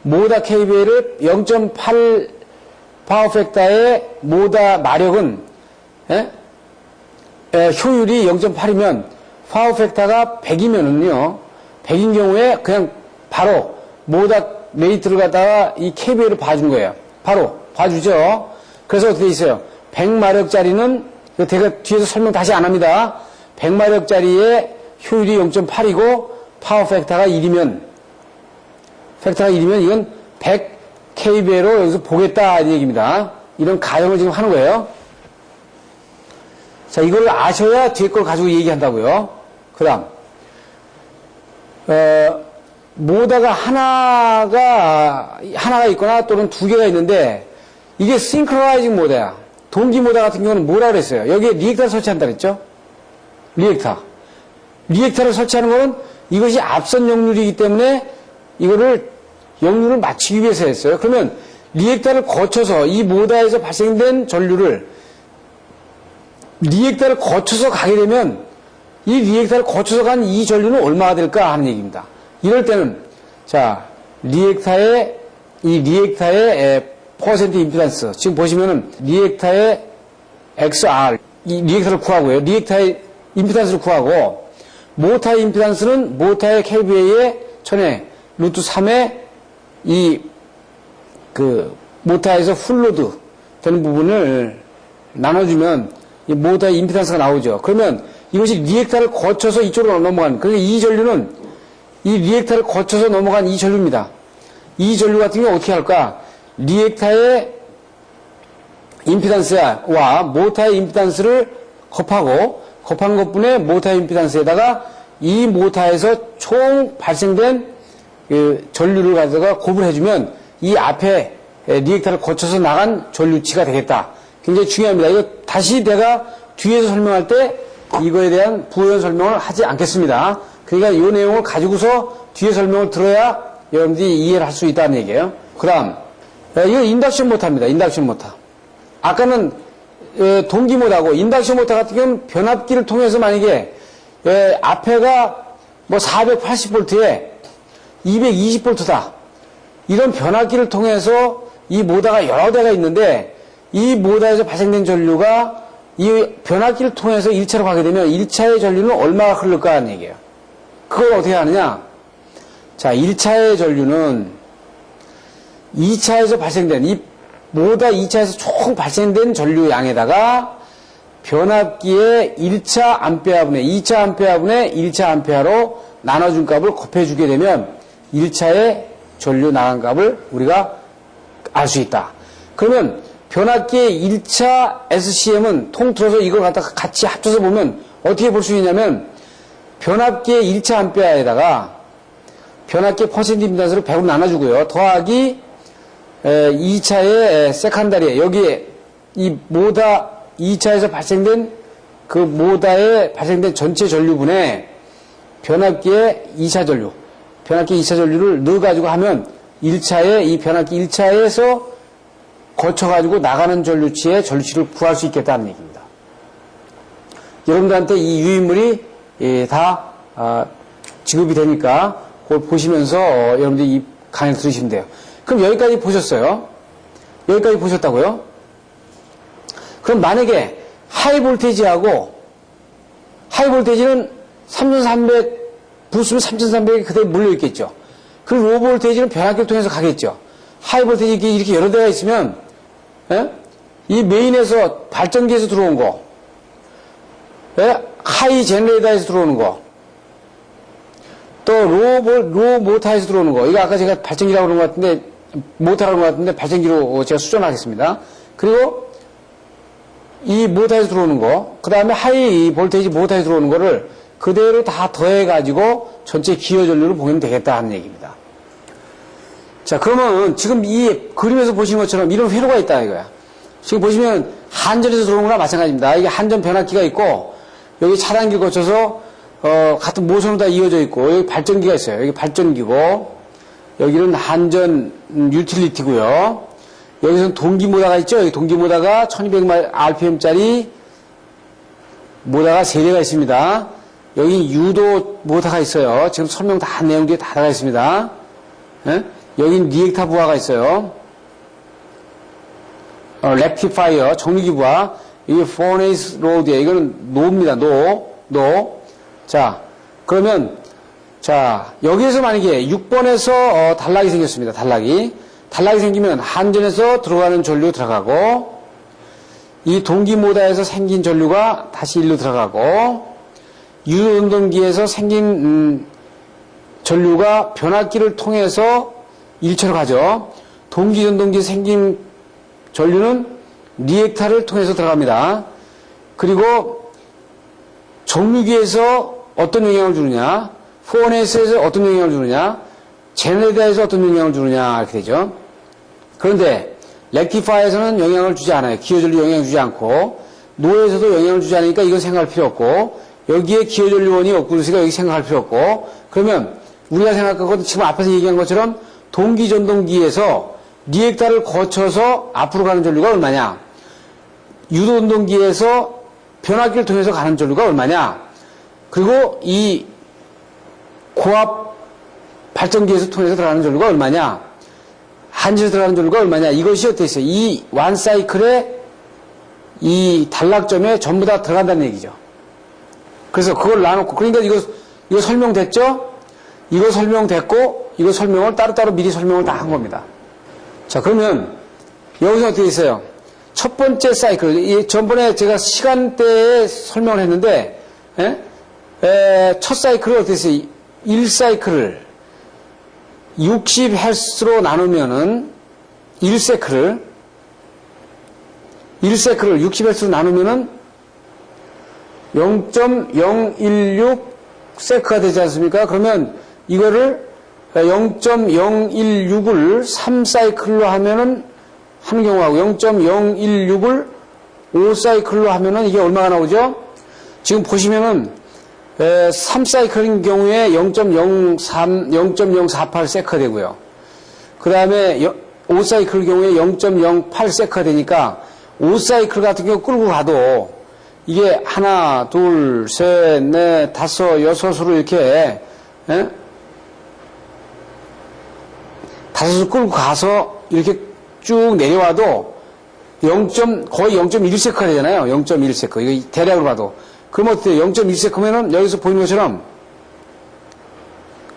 모터 KVA를 0.8 파워 팩터의 모터 마력은 효율이 0.8이면 파워 팩터가 100이면은요 100인 경우에 그냥 바로 모터 레이트를 갖다가 이 KVA를 봐준 거예요. 바로 봐주죠. 그래서 어떻게 있어요? 100마력짜리는 제가 뒤에서 설명 다시 안 합니다. 100마력짜리의 효율이 0.8이고 파워 팩터가 1이면 이건 100 KVA로 여기서 보겠다 이 얘기입니다. 이런 가정을 지금 하는 거예요. 자, 이걸 아셔야 뒤에 걸 가지고 얘기한다고요. 그 다음 모터가 하나가 있거나 또는 두 개가 있는데 이게 싱크로나이징 모터야. 동기 모터 같은 경우는 뭐라 그랬어요? 여기에 리액터를 설치한다 그랬죠? 리액터를 설치하는 거는 이것이 앞선 역률이기 때문에 이거를 역률을 맞추기 위해서 했어요. 그러면 리액터를 거쳐서 이 모터에서 발생된 전류를 리액터를 거쳐서 가게 되면 이 리액터를 거쳐서 간 이 전류는 얼마가 될까 하는 얘기입니다. 이럴 때는 자 리액터의 퍼센트 임피던스 지금 보시면은 리액터의 XR 이 리액터를 구하고요. 리액터의 임피던스를 구하고 모터의 임피던스는 모터의 KVA의 1000의 루트 3의 이 모터에서 풀로드 되는 부분을 나눠주면 이 모터의 임피던스가 나오죠. 그러면 이것이 리액터를 거쳐서 이쪽으로 넘어간 그러니까 이 전류는 이 리액터를 거쳐서 넘어간 이 전류입니다. 이 전류 같은 경우 어떻게 할까? 리액터의 임피던스와 모터의 임피던스를 곱한 것분의 모터의 임피던스에다가 이 모터에서 총 발생된 그 전류를 가져가 곱을 해주면 이 앞에 리액터를 거쳐서 나간 전류치가 되겠다. 굉장히 중요합니다. 이거 다시 내가 뒤에서 설명할 때 이거에 대한 부연 설명을 하지 않겠습니다. 그러니까 이 내용을 가지고서 뒤에 설명을 들어야 여러분들이 이해를 할 수 있다는 얘기예요. 그 다음, 이거 인덕션 모터입니다. 인덕션 모터. 아까는 동기 모터하고 인덕션 모터 같은 경우는 변압기를 통해서 만약에 앞에가 뭐 480V에 220V다. 이런 변압기를 통해서 이 모터가 여러 대가 있는데 이 모터에서 발생된 전류가 이 변압기를 통해서 1차로 가게 되면 1차의 전류는 얼마가 흐를까 하는 얘기예요. 그걸 어떻게 하느냐? 자, 1차의 전류는 2차에서 발생된 이 모터 2차에서 총 발생된 전류 양에다가 변압기의 1차 암페어분의 2차 암페어분의 1차 암페어로 나눠준 값을 곱해주게 되면 1차의 전류 나간 값을 우리가 알 수 있다. 그러면 변압기의 1차 SCM은 통틀어서 이걸 갖다가 같이 합쳐서 보면 어떻게 볼 수 있냐면 변압기의 1차 암페어에다가 변압기의 퍼센트 임피던스를 100으로 나눠주고요. 더하기 2차의 세컨다리에 여기에 이 모다 2차에서 발생된 그 모다에 발생된 전체 전류분에 변압기의 2차 전류, 변압기 2차 전류를 넣어가지고 하면 1차에 이 변압기 1차에서 거쳐가지고 나가는 전류치의 전류치를 구할 수 있겠다는 얘기입니다. 여러분들한테 이 유인물이 다 지급이 되니까 그걸 보시면서 여러분들이 이 강의를 들으시면 돼요. 그럼 여기까지 보셨어요? 여기까지 보셨다고요? 그럼 만약에 하이 볼테이지하고 하이 볼테이지는 3300 부스면 3300이 그대로 물려있겠죠. 그리고 로우 볼테이지는 변압기를 통해서 가겠죠. 하이 볼테이지 이렇게 여러 대가 있으면 이 메인에서 발전기에서 들어온 거 하이 제너레이터에서 들어오는 거 또 로우 모터에서 들어오는 거 이거 아까 제가 발전기라고 그런 것 같은데 모터라고 그런 것 같은데 발전기로 제가 수정하겠습니다. 그리고 이 모터에서 들어오는 거 그 다음에 하이 볼테이지 모터에서 들어오는 거를 그대로 다 더해가지고 전체 기여 전류를 보면 되겠다 하는 얘기입니다. 자, 그러면 지금 이 그림에서 보시는 것처럼 이런 회로가 있다 이거야. 지금 보시면 한전에서 들어오는 거랑 마찬가지입니다. 이게 한전 변압기가 있고 여기 차단기를 거쳐서 같은 모선으로 다 이어져 있고 여기 발전기가 있어요. 여기 발전기고 여기는 한전 유틸리티고요. 여기서는 동기 모터가 있죠. 여기 동기 모터가 1200rpm짜리 모터가 3대가 있습니다. 여기 유도 모터가 있어요. 지금 설명 다 한 내용 뒤에 다 나가 있습니다. 여긴 리액터 부하가 있어요. 렉티파이어, 정리기 부하. 이게 포네이스 로드에 이거는 노입니다. 노. 자, 그러면, 자, 여기에서 만약에 6번에서 단락이 생겼습니다. 단락이 생기면 한전에서 들어가는 전류 들어가고, 이 동기 모터에서 생긴 전류가 다시 일로 들어가고, 유운동기에서 생긴, 전류가 변압기를 통해서 1차로 가죠. 동기 전동기에서 생긴 전류는 리액터를 통해서 들어갑니다. 그리고 정류기에서 어떤 영향을 주느냐, 포네스에서 어떤 영향을 주느냐, 제네레이터에서 어떤 영향을 주느냐 이렇게 되죠. 그런데 렉티파이어에서는 영향을 주지 않아요. 기여전류 영향을 주지 않고 노에서도 영향을 주지 않으니까 이건 생각할 필요 없고 여기에 기여전류원이 없고 그러니까 여기 생각할 필요 없고 그러면 우리가 생각하거든 지금 앞에서 얘기한 것처럼 동기전동기에서 리액터를 거쳐서 앞으로 가는 전류가 얼마냐, 유도운동기에서 변압기를 통해서 가는 전류가 얼마냐, 그리고 이 고압 발전기에서 통해서 들어가는 전류가 얼마냐, 한지에서 들어가는 전류가 얼마냐, 이것이 어떻게 있어요? 이 완 사이클에 이 단락점에 전부 다 들어간다는 얘기죠. 그래서 그걸 나눠놓고, 그러니까 이거 설명됐죠? 이거 설명됐고, 이거 설명을 따로따로 미리 설명을 다 한 겁니다. 자, 그러면 여기서 어떻게 있어요? 첫 번째 사이클, 전번에 제가 시간대에 설명을 했는데, 첫 사이클을 어떻게 했어요? 1사이클을 60Hz로 나누면은, 1세크를 60Hz로 나누면은 0.016 세크가 되지 않습니까? 그러면 이거를 0.016을 3사이클로 하면은 하는 경우하고 0.016을 5사이클로 하면은 이게 얼마가 나오죠? 지금 보시면은 3사이클인 경우에 0.03, 0.048 세크가 되고요. 그 다음에 5사이클 경우에 0.08 세크가 되니까 5사이클 같은 경우 끌고 가도 이게 하나, 둘, 셋, 넷, 다섯, 여섯으로 이렇게 다섯을 끌고 가서 이렇게 쭉 내려와도 거의 0.1세크가 되잖아요. 0.1세크. 이거 대략으로 봐도. 그럼 어때요? 0.1세크면은 여기서 보이는 것처럼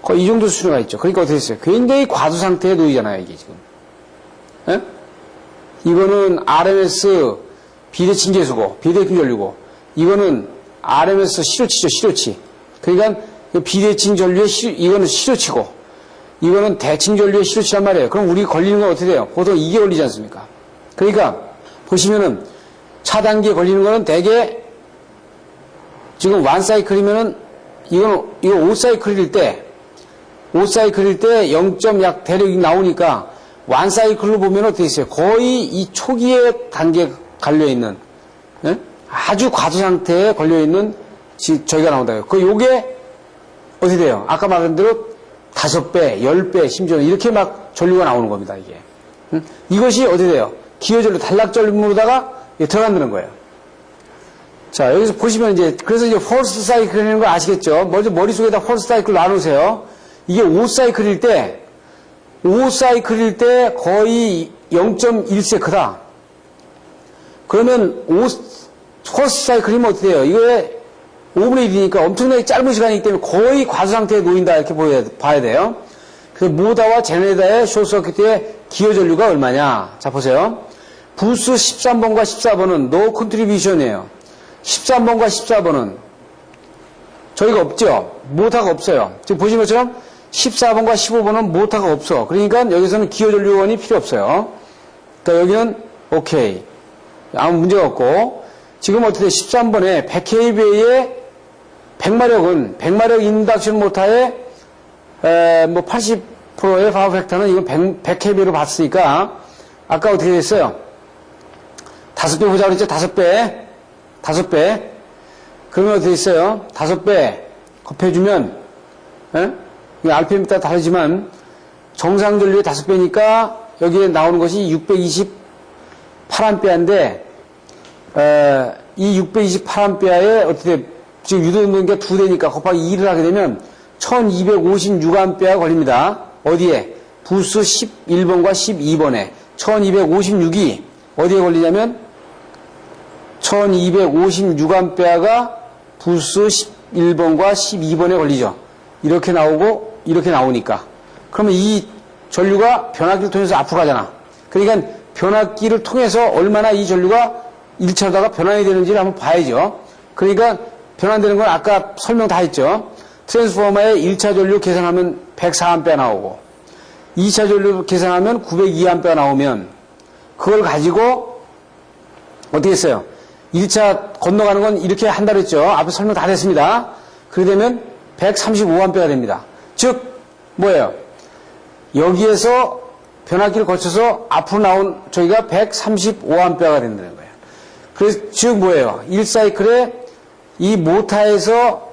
거의 이 정도 수준가 있죠. 그러니까 어떻게 됐어요? 굉장히 과도 상태에 놓이잖아요. 이게 지금. 이거는 RMS 비대칭 계수고, 비대칭 전류고, 이거는 RMS 시료치죠, 시료치. 그러니까 비대칭 전류의 이거는 시료치고, 이거는 대칭 전류의 시료치란 말이에요. 그럼 우리 걸리는 건 어떻게 돼요? 보통 이게 걸리지 않습니까? 그러니까, 보시면은, 차단기에 걸리는 거는 대개, 지금 1사이클이면은, 이거 5사이클일 때, 0. 약 대력이 나오니까, 1사이클로 보면 어떻게 있어요? 거의 이 초기의 단계에 걸려있는, 아주 과도 상태에 걸려있는 저기가 나온다고요. 요게 어떻게 돼요? 아까 말한 대로 5배, 10배, 심지어 이렇게 막 전류가 나오는 겁니다, 이게. 이것이 어떻게 돼요? 기여전류, 단락전류로다가 들어간다는 거예요. 자, 여기서 보시면 이제, 그래서 이제 펄스 사이클이라는 거 아시겠죠? 먼저 머릿속에다 펄스 사이클 나누세요. 이게 5사이클일 때, 거의 0.1세크다. 그러면 펄스 사이클이면 어떻게 돼요? 이거에 5분의 1이니까 엄청나게 짧은 시간이기 때문에 거의 과수 상태에 놓인다 이렇게 봐야 돼요. 그래서 모다와 제네다의 숏서큐트의 기여 전류가 얼마냐? 자 보세요. 부스 13번과 14번은 노 컨트리뷰션이에요. 13번과 14번은 저희가 없죠. 모타가 없어요. 지금 보신 것처럼 14번과 15번은 모타가 없어. 그러니까 여기서는 기여 전류원이 필요 없어요. 그러니까 여기는 오케이. 아무 문제가 없고 지금 어떻게 13번에 100kV의 100마력은 100마력 인덕션 모터의 뭐 80%의 파워 팩터는 이건 100kV로 봤으니까 아까 어떻게 됐어요? 5배 보자 그랬죠? 5배. 그러면 어떻게 있어요? 5배 곱해주면 RPM에 따라 다르지만 정상 전류의 5배니까 여기에 나오는 것이 628A인데 이 628A에 어떻게 지금 유도운동기가 2대니까 곱하기 2를 하게 되면 1256A 걸립니다. 어디에? 부스 11번과 12번에 1256이 어디에 걸리냐면 1256A가 부스 11번과 12번에 걸리죠. 이렇게 나오고 이렇게 나오니까 그러면 이 전류가 변압기를 통해서 앞으로 가잖아. 그러니까 변압기를 통해서 얼마나 이 전류가 1차로다가 변환이 되는지를 한번 봐야죠. 그러니까 변환되는 건 아까 설명 다 했죠. 트랜스포머의 1차 전류 계산하면 104A 나오고 2차 전류 계산하면 902A 나오면 그걸 가지고 어떻게 했어요? 1차 건너가는 건 이렇게 한다 그랬죠. 앞에 설명 다 됐습니다. 그렇게 되면 135A가 됩니다. 즉 뭐예요? 여기에서 변압기를 거쳐서 앞으로 나온 저기가 135A가 된다는 거예요. 그래서 즉 뭐예요? 1사이클에 이 모터에서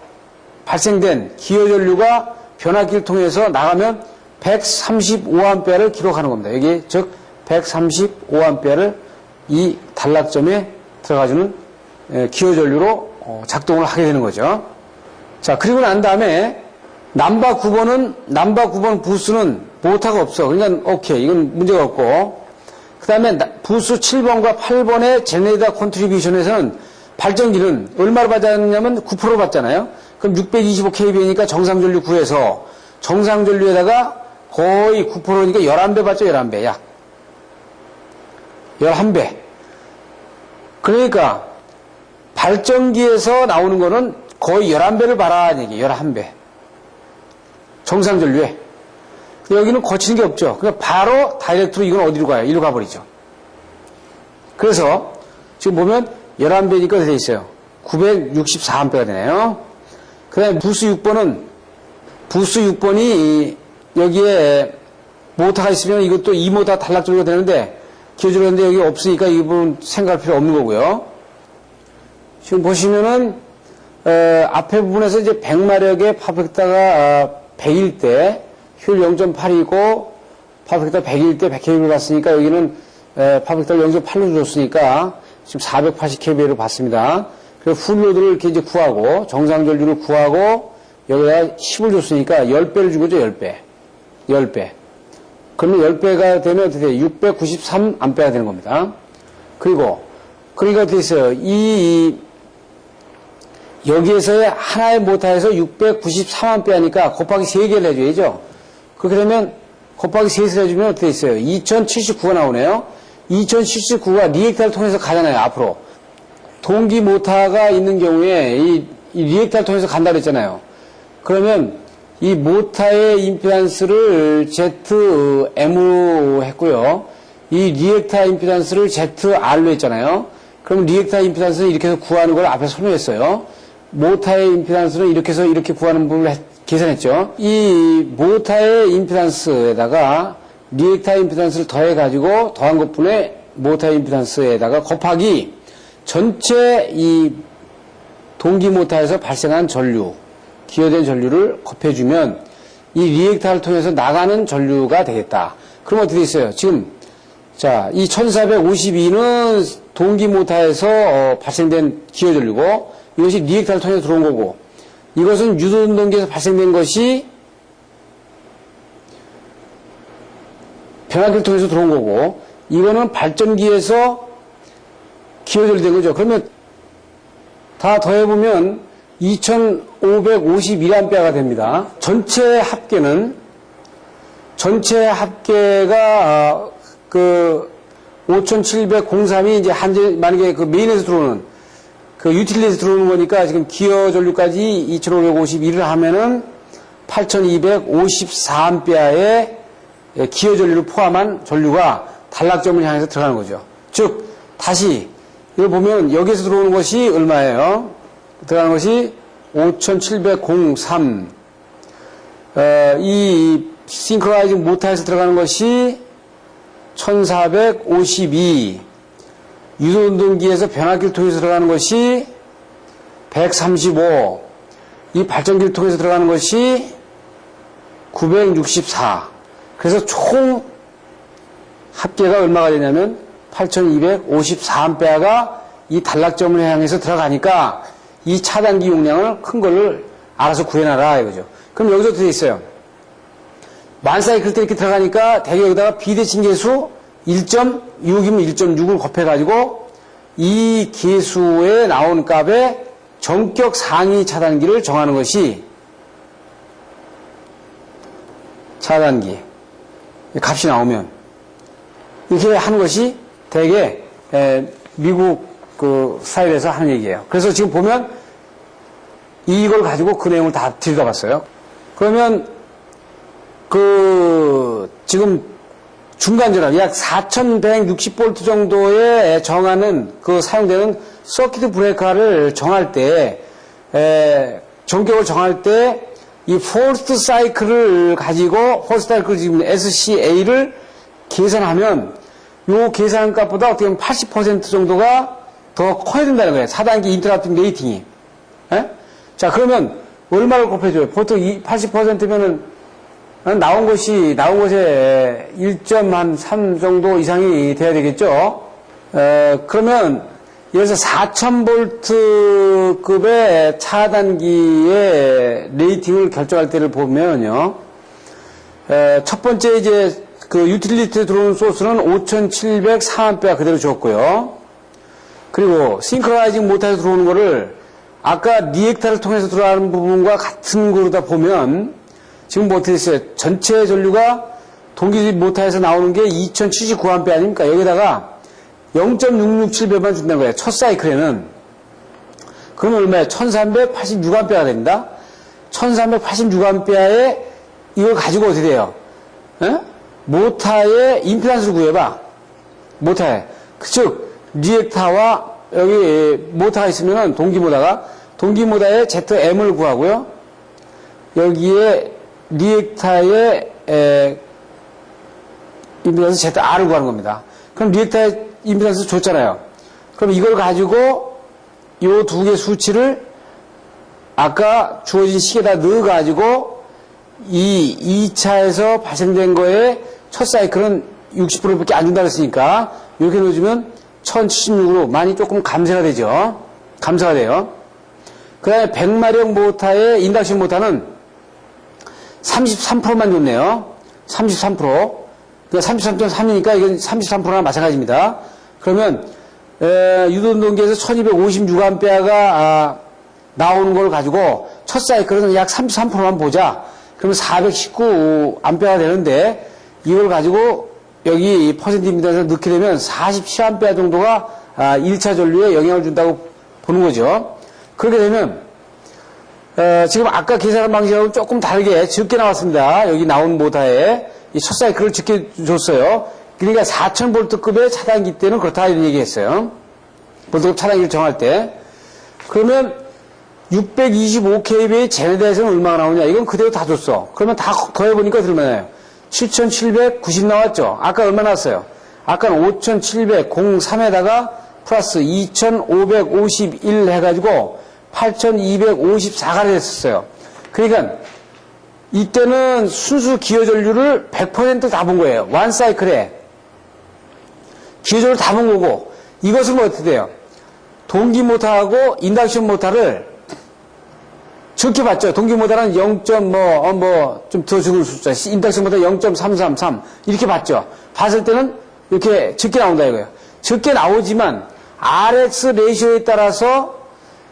발생된 기여 전류가 변압기를 통해서 나가면 135A를 기록하는 겁니다. 여기 즉 135A를 이 단락점에 들어가주는 기여 전류로 작동을 하게 되는 거죠. 자, 그리고 난 다음에 넘버 9번 부스는 모터가 없어. 그러니까 오케이. 이건 문제가 없고. 그 다음에 부스 7번과 8번의 제네레이터 컨트리뷰션에서는 발전기는 얼마로 받았냐면 9% 받잖아요. 그럼 625kV니까 정상전류 9에서 정상전류에다가 거의 9%니까 11배 받죠. 11배. 약 11배. 그러니까 발전기에서 나오는 거는 거의 11배를 봐라. 얘기 11배. 정상전류에. 여기는 거치는 게 없죠. 그러니까 바로 다이렉트로 이건 어디로 가요? 이리로 가버리죠. 그래서 지금 보면 11배니까 되어 있어요. 964A가 되네요. 그 다음에 부스 6번이 여기에 모터가 있으면 이것도 이 모터가 단락적으로 되는데 기어주려 했는데 여기 없으니까 이 부분 생각할 필요 없는 거고요. 지금 보시면은 앞에 부분에서 이제 100마력의 파워팩터가 100일 때 효율 0.8이고 파워팩터 100일 때 100kV를 봤으니까 여기는 파워팩터를 0.8로 줬으니까 지금 480kV를 봤습니다. 그리고 풀로드를 이렇게 이제 구하고 정상 전류를 구하고 여기다 10을 줬으니까 10배를 준 거죠. 10배. 그러면 10배가 되면 어떻게 돼요? 693A가 되는 겁니다. 그러니까 어떻게 있어요? 여기에서의 하나의 모터에서 693A니까 곱하기 3개를 해줘야죠. 그렇게 되면 곱하기 3를 해주면 어떻게 있어요? 2079가 나오네요. 2079가 리액터를 통해서 가잖아요. 앞으로. 동기 모터가 있는 경우에 이 리액터를 통해서 간다 그랬잖아요. 그러면 이 모터의 임피던스를 ZM으로 했고요. 이 리액터 임피던스를 ZR로 했잖아요. 그럼 리액터 임피던스는 이렇게 해서 구하는 걸 앞에 설명했어요. 모터의 임피던스는 이렇게 해서 이렇게 구하는 부분을 계산했죠. 이 모터의 임피던스에다가 리액터 임피던스를 더해가지고 더한 것분에 모터의 임피던스에다가 곱하기 전체 이 동기 모터에서 발생한 전류, 기여된 전류를 곱해주면 이 리액터를 통해서 나가는 전류가 되겠다. 그럼 어떻게 있어요? 지금 자, 이 1452는 동기 모터에서 발생된 기여 전류고 이것이 리액터를 통해서 들어온 거고 이것은 유도운동기에서 발생된 것이 변압기를 통해서 들어온 거고 이거는 발전기에서 기여 전류 된 거죠. 그러면 다 더해보면 2551A가 됩니다. 전체 합계가 5703이 이제 만약에 그 메인에서 들어오는 그 유틸리에서 들어오는 거니까 지금 기어 전류까지 2551을 하면은 8254A의 기어 전류를 포함한 전류가 단락점을 향해서 들어가는 거죠. 즉, 다시 이걸 보면 여기에서 들어오는 것이 얼마예요? 들어가는 것이 5703. 이 싱크로나이징 모터에서 들어가는 것이 1452. 유도운동기에서 변압기를 통해서 들어가는 것이 135. 이 발전기를 통해서 들어가는 것이 964. 그래서 총 합계가 얼마가 되냐면 8254A가 이 단락점을 향해서 들어가니까 이 차단기 용량을 큰 거를 알아서 구해놔라 이거죠. 그럼 여기서 어떻게 있어요? 만사이클 때 이렇게 들어가니까 대개 여기다가 비대칭 계수 1.6이면 1.6을 곱해가지고 이 계수에 나온 값에 전격 상위 차단기를 정하는 것이 차단기 값이 나오면 이렇게 하는 것이 대개 미국 그 스타일에서 하는 얘기예요. 그래서 지금 보면 이걸 가지고 그 내용을 다 들여다봤어요. 그러면 그 지금 중간 전압 약 4160V 정도에 정하는 그 사용되는 서킷 브레이커를 정할 때 전격을 정할 때 이 포스트 사이클을 가지고 포스트 사이클 지금 SCA를 계산하면 요 계산 값보다 어떻게 보면 80% 정도가 더 커야 된다는 거예요. 4단계 인터럽팅 레이팅이. 에? 자, 그러면 얼마를 곱해줘요? 보통 80%면은 나온 것에 1.3 정도 이상이 돼야 되겠죠? 그러면 여기서 4000V급의 차단기의 레이팅을 결정할 때를 보면요. 첫 번째 이제 그 유틸리티에 들어오는 소스는 5704A 그대로 줬고요. 그리고 싱크로나이징 모터에서 들어오는 거를 아까 리액터를 통해서 들어가는 부분과 같은 거로다 보면 지금 뭐 어떻게 됐어요? 전체 전류가 동기 모터에서 나오는 게 2079A 아닙니까? 여기다가 0.667배만 준다는 거예요. 첫 사이클에는. 그러면 얼마예요? 1386A가 됩니다. 1386A에 이걸 가지고 어떻게 돼요? 모타의 임피던스를 구해봐. 모타의. 즉, 리액타와 여기 모타가 있으면은 동기모다의 ZM을 구하고요. 여기에 리액타의 임피던스 ZR을 구하는 겁니다. 그럼 리액타의 임피던스 줬잖아요. 그럼 이걸 가지고 요 두 개 수치를 아까 주어진 식에다 넣어가지고 이 2차에서 발생된 거에 첫 사이클은 60%밖에 안 준다 그랬으니까 이렇게 넣어주면 1076으로 많이 조금 감소가 되죠. 감소가 돼요. 그 다음에 100마력 모타의 인덕션 모타는 33%만 줬네요. 33%. 그러니까 33.3이니까 이건 33%나 마찬가지입니다. 그러면 유도운동기에서 1256A가 나오는 걸 가지고 첫 사이클은 약 33%만 보자. 그러면 419A가 되는데 이걸 가지고 여기 퍼센트 임피던스를 넣게 되면 47A 정도가 1차 전류에 영향을 준다고 보는 거죠. 그렇게 되면 지금 아까 계산한 방식하고 조금 다르게 적게 나왔습니다. 여기 나온 모타에 이 첫 사이클을 적게 줬어요. 그러니까 4000V급의 차단기 때는 그렇다 이런 얘기했어요. 볼트급 차단기를 정할 때. 그러면 625kV의 제네대에서는 얼마가 나오냐? 이건 그대로 다 줬어. 그러면 다 더해보니까 얼마나요? 7790 나왔죠? 아까 얼마 나왔어요? 아까는 5703에다가 플러스 2551 해가지고 8254가 됐었어요. 그러니까 이때는 순수 기여전류를 100% 다 본 거예요. 원 사이클에. 기여전류를 다 본 거고, 이것은 뭐 어떻게 돼요? 동기 모타하고 인덕션 모타를 적게 봤죠. 동기 모타는 0. 좀 더 적은 숫자. 인덕션 모타 0.333. 이렇게 봤죠. 봤을 때는 이렇게 적게 나온다 이거예요. 적게 나오지만, RX 레이시오에 따라서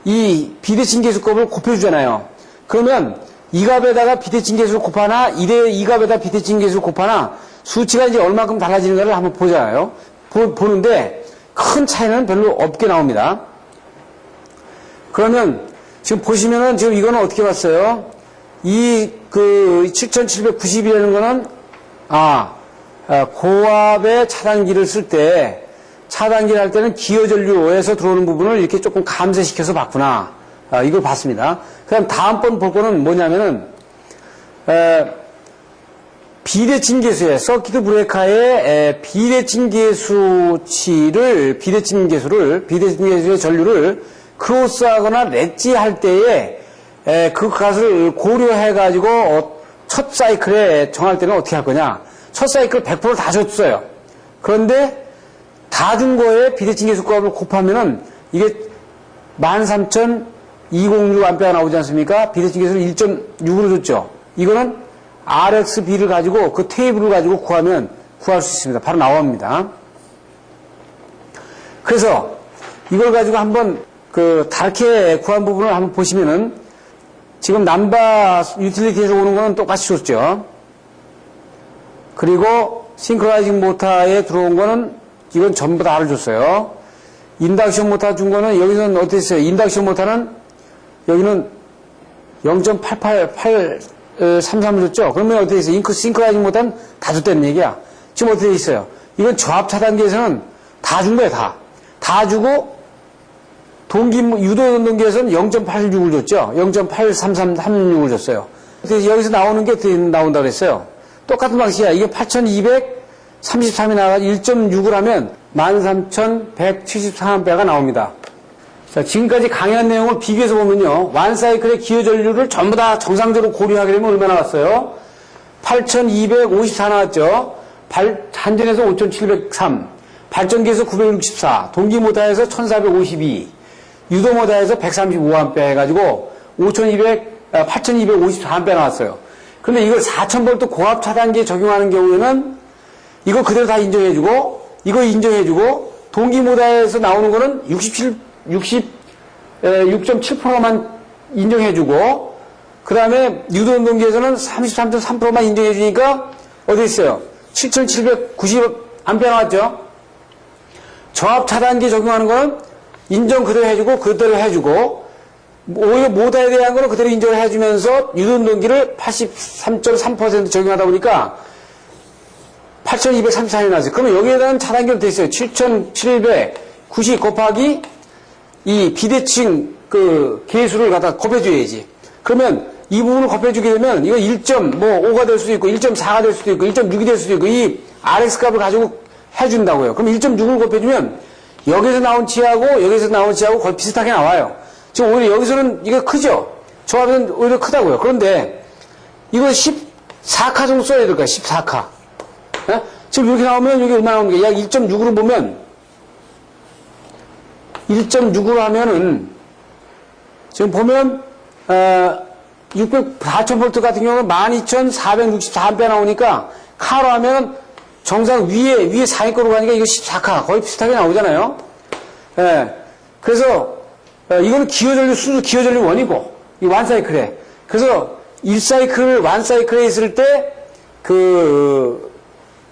이 비대칭 계수값을 곱해주잖아요. 그러면 이 값에다가 비대칭 계수를 곱하나, 이 값에다 비대칭 계수를 곱하나, 수치가 이제 얼마큼 달라지는가를 한번 보잖아요. 보는데, 큰 차이는 별로 없게 나옵니다. 그러면, 지금 보시면은, 지금 이거는 어떻게 봤어요? 7790이라는 거는, 고압의 차단기를 쓸 때, 차단기를 할 때는 기여전류에서 들어오는 부분을 이렇게 조금 감쇄시켜서 봤구나. 이걸 봤습니다. 그 다음 다음번 볼 거는 뭐냐면은, 비대칭 계수에, 서키트 브레이커의 비대칭 계수치를, 비대칭 계수의 전류를 크로스하거나 렛지 할 때에, 그 값을 고려해가지고 첫 사이클에 정할 때는 어떻게 할 거냐. 첫 사이클 100% 다 줬어요. 그런데 다 준 거에 비대칭 계수값을 곱하면은 이게 13,206A 나오지 않습니까? 비대칭 계수를 1.6으로 줬죠. 이거는 RXB를 가지고 그 테이블을 가지고 구하면 구할 수 있습니다. 바로 나옵니다. 그래서 이걸 가지고 한번 다르게 구한 부분을 한번 보시면은 지금 남바 유틸리티에서 오는 거는 똑같이 줬죠. 그리고 싱크로나이징 모타에 들어온 거는 이건 전부 다를 줬어요. 인덕션 모타 준 거는 여기서는 어떻게 했어요? 인덕션 모타는 여기는 0.88833을 줬죠? 그러면 어떻게 했어요? 싱크로나이징 모타는 다 줬다는 얘기야. 지금 어떻게 있어요? 이건 저압 차단기에서는 다 준 거예요, 다. 다 주고, 유도운동기에서는 0.86을 줬죠? 0.83336을 줬어요. 그래서 여기서 나오는 게 어떻게 나온다고 그랬어요? 똑같은 방식이야. 이게 8233이 나와가지고 1.6을 하면 13,173A가 나옵니다. 자, 지금까지 강의한 내용을 비교해서 보면요. 완사이클의 기여전류를 전부 다 정상적으로 고려하게 되면 얼마 나왔어요? 8,254 나왔죠. 한전에서 5,703, 발전기에서 964, 동기모타에서 1,452, 유도모타에서 135A 해가지고 8,254A 나왔어요. 그런데 이걸 4,000V 고압 차단기에 적용하는 경우에는 이거 그대로 다 인정해주고, 이거 인정해주고, 동기모타에서 나오는 거는 6.7%만 인정해주고, 그 다음에 유도운동기에서는 33.3%만 인정해주니까, 어디 있어요? 7,790A 나왔죠? 저압 차단기에 적용하는 거는 인정 그대로 해주고, 오히려 모타에 대한 거는 그대로 인정을 해주면서 유도운동기를 83.3% 적용하다 보니까 8,234이 나왔어요. 그러면 여기에다는 차단기로 돼 있어요. 7,790 곱하기 이 비대칭 그 개수를 갖다 곱해줘야지. 그러면 이 부분을 곱해주게 되면 이거 1.5가 될 수도 있고 1.4가 될 수도 있고 1.6이 될 수도 있고 이 RX 값을 가지고 해준다고요. 그럼 1.6을 곱해주면 여기서 나온 치하고 여기서 나온 치하고 거의 비슷하게 나와요. 지금 오히려 여기서는 이거 크죠? 조합은 오히려 크다고요. 그런데 이거 14카 정도 써야 될 거야. 14카. 예? 지금 이렇게 나오면 여기 얼마 나오는 게 약 1.6으로 보면 1.6으로 하면은 지금 보면 4,000V 같은 경우는 12,464A 나오니까 카로 하면 정상 위에 상위권으로 가니까 이거 14카 거의 비슷하게 나오잖아요. 예. 그래서 이거는 기어전류 순수 기어전류 원이고 이 완사이클에 그래서 1사이클 완사이클에 있을 때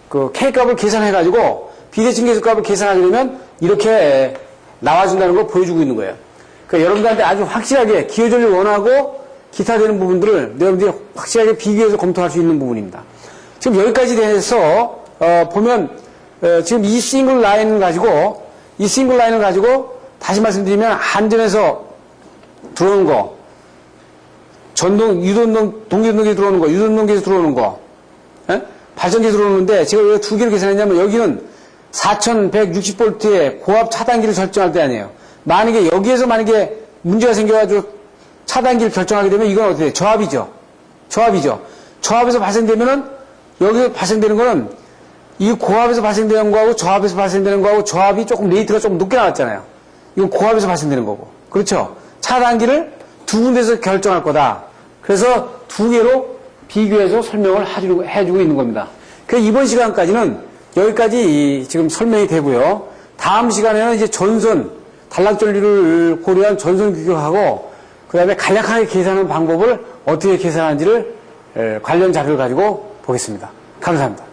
그 K값을 계산해가지고 비대칭 계수값을 계산하게 되면 이렇게 나와준다는 걸 보여주고 있는 거예요. 그러니까 여러분들한테 아주 확실하게 기어전류 원하고 기타 되는 부분들을 여러분들이 확실하게 비교해서 검토할 수 있는 부분입니다. 지금 여기까지 돼서 보면 지금 이 싱글 라인을 가지고 다시 말씀드리면 한전에서 들어오는 거 전동 유전동 동기전동기 들어오는 거 유전동기에서 들어오는 거 예? 발전기 들어오는데 제가 왜 두 개를 계산했냐면 여기는 4160V의 고압 차단기를 설정할 때 아니에요. 만약에 여기에서 문제가 생겨가지고 차단기를 결정하게 되면 이건 어떻게 돼요? 저압이죠. 저압에서 발생되면은 여기서 발생되는 거는 이 고압에서 발생되는 거하고 저압에서 발생되는 거하고 저압이 조금 레이트가 조금 높게 나왔잖아요. 이건 고압에서 발생되는 거고. 그렇죠? 차단기를 두 군데서 결정할 거다. 그래서 두 개로 비교해서 설명을 해주고 있는 겁니다. 그래서 이번 시간까지는 여기까지 지금 설명이 되고요. 다음 시간에는 이제 단락전류를 고려한 전선 규격하고 그 다음에 간략하게 계산하는 방법을 어떻게 계산하는지를 관련 자료를 가지고 보겠습니다. 감사합니다.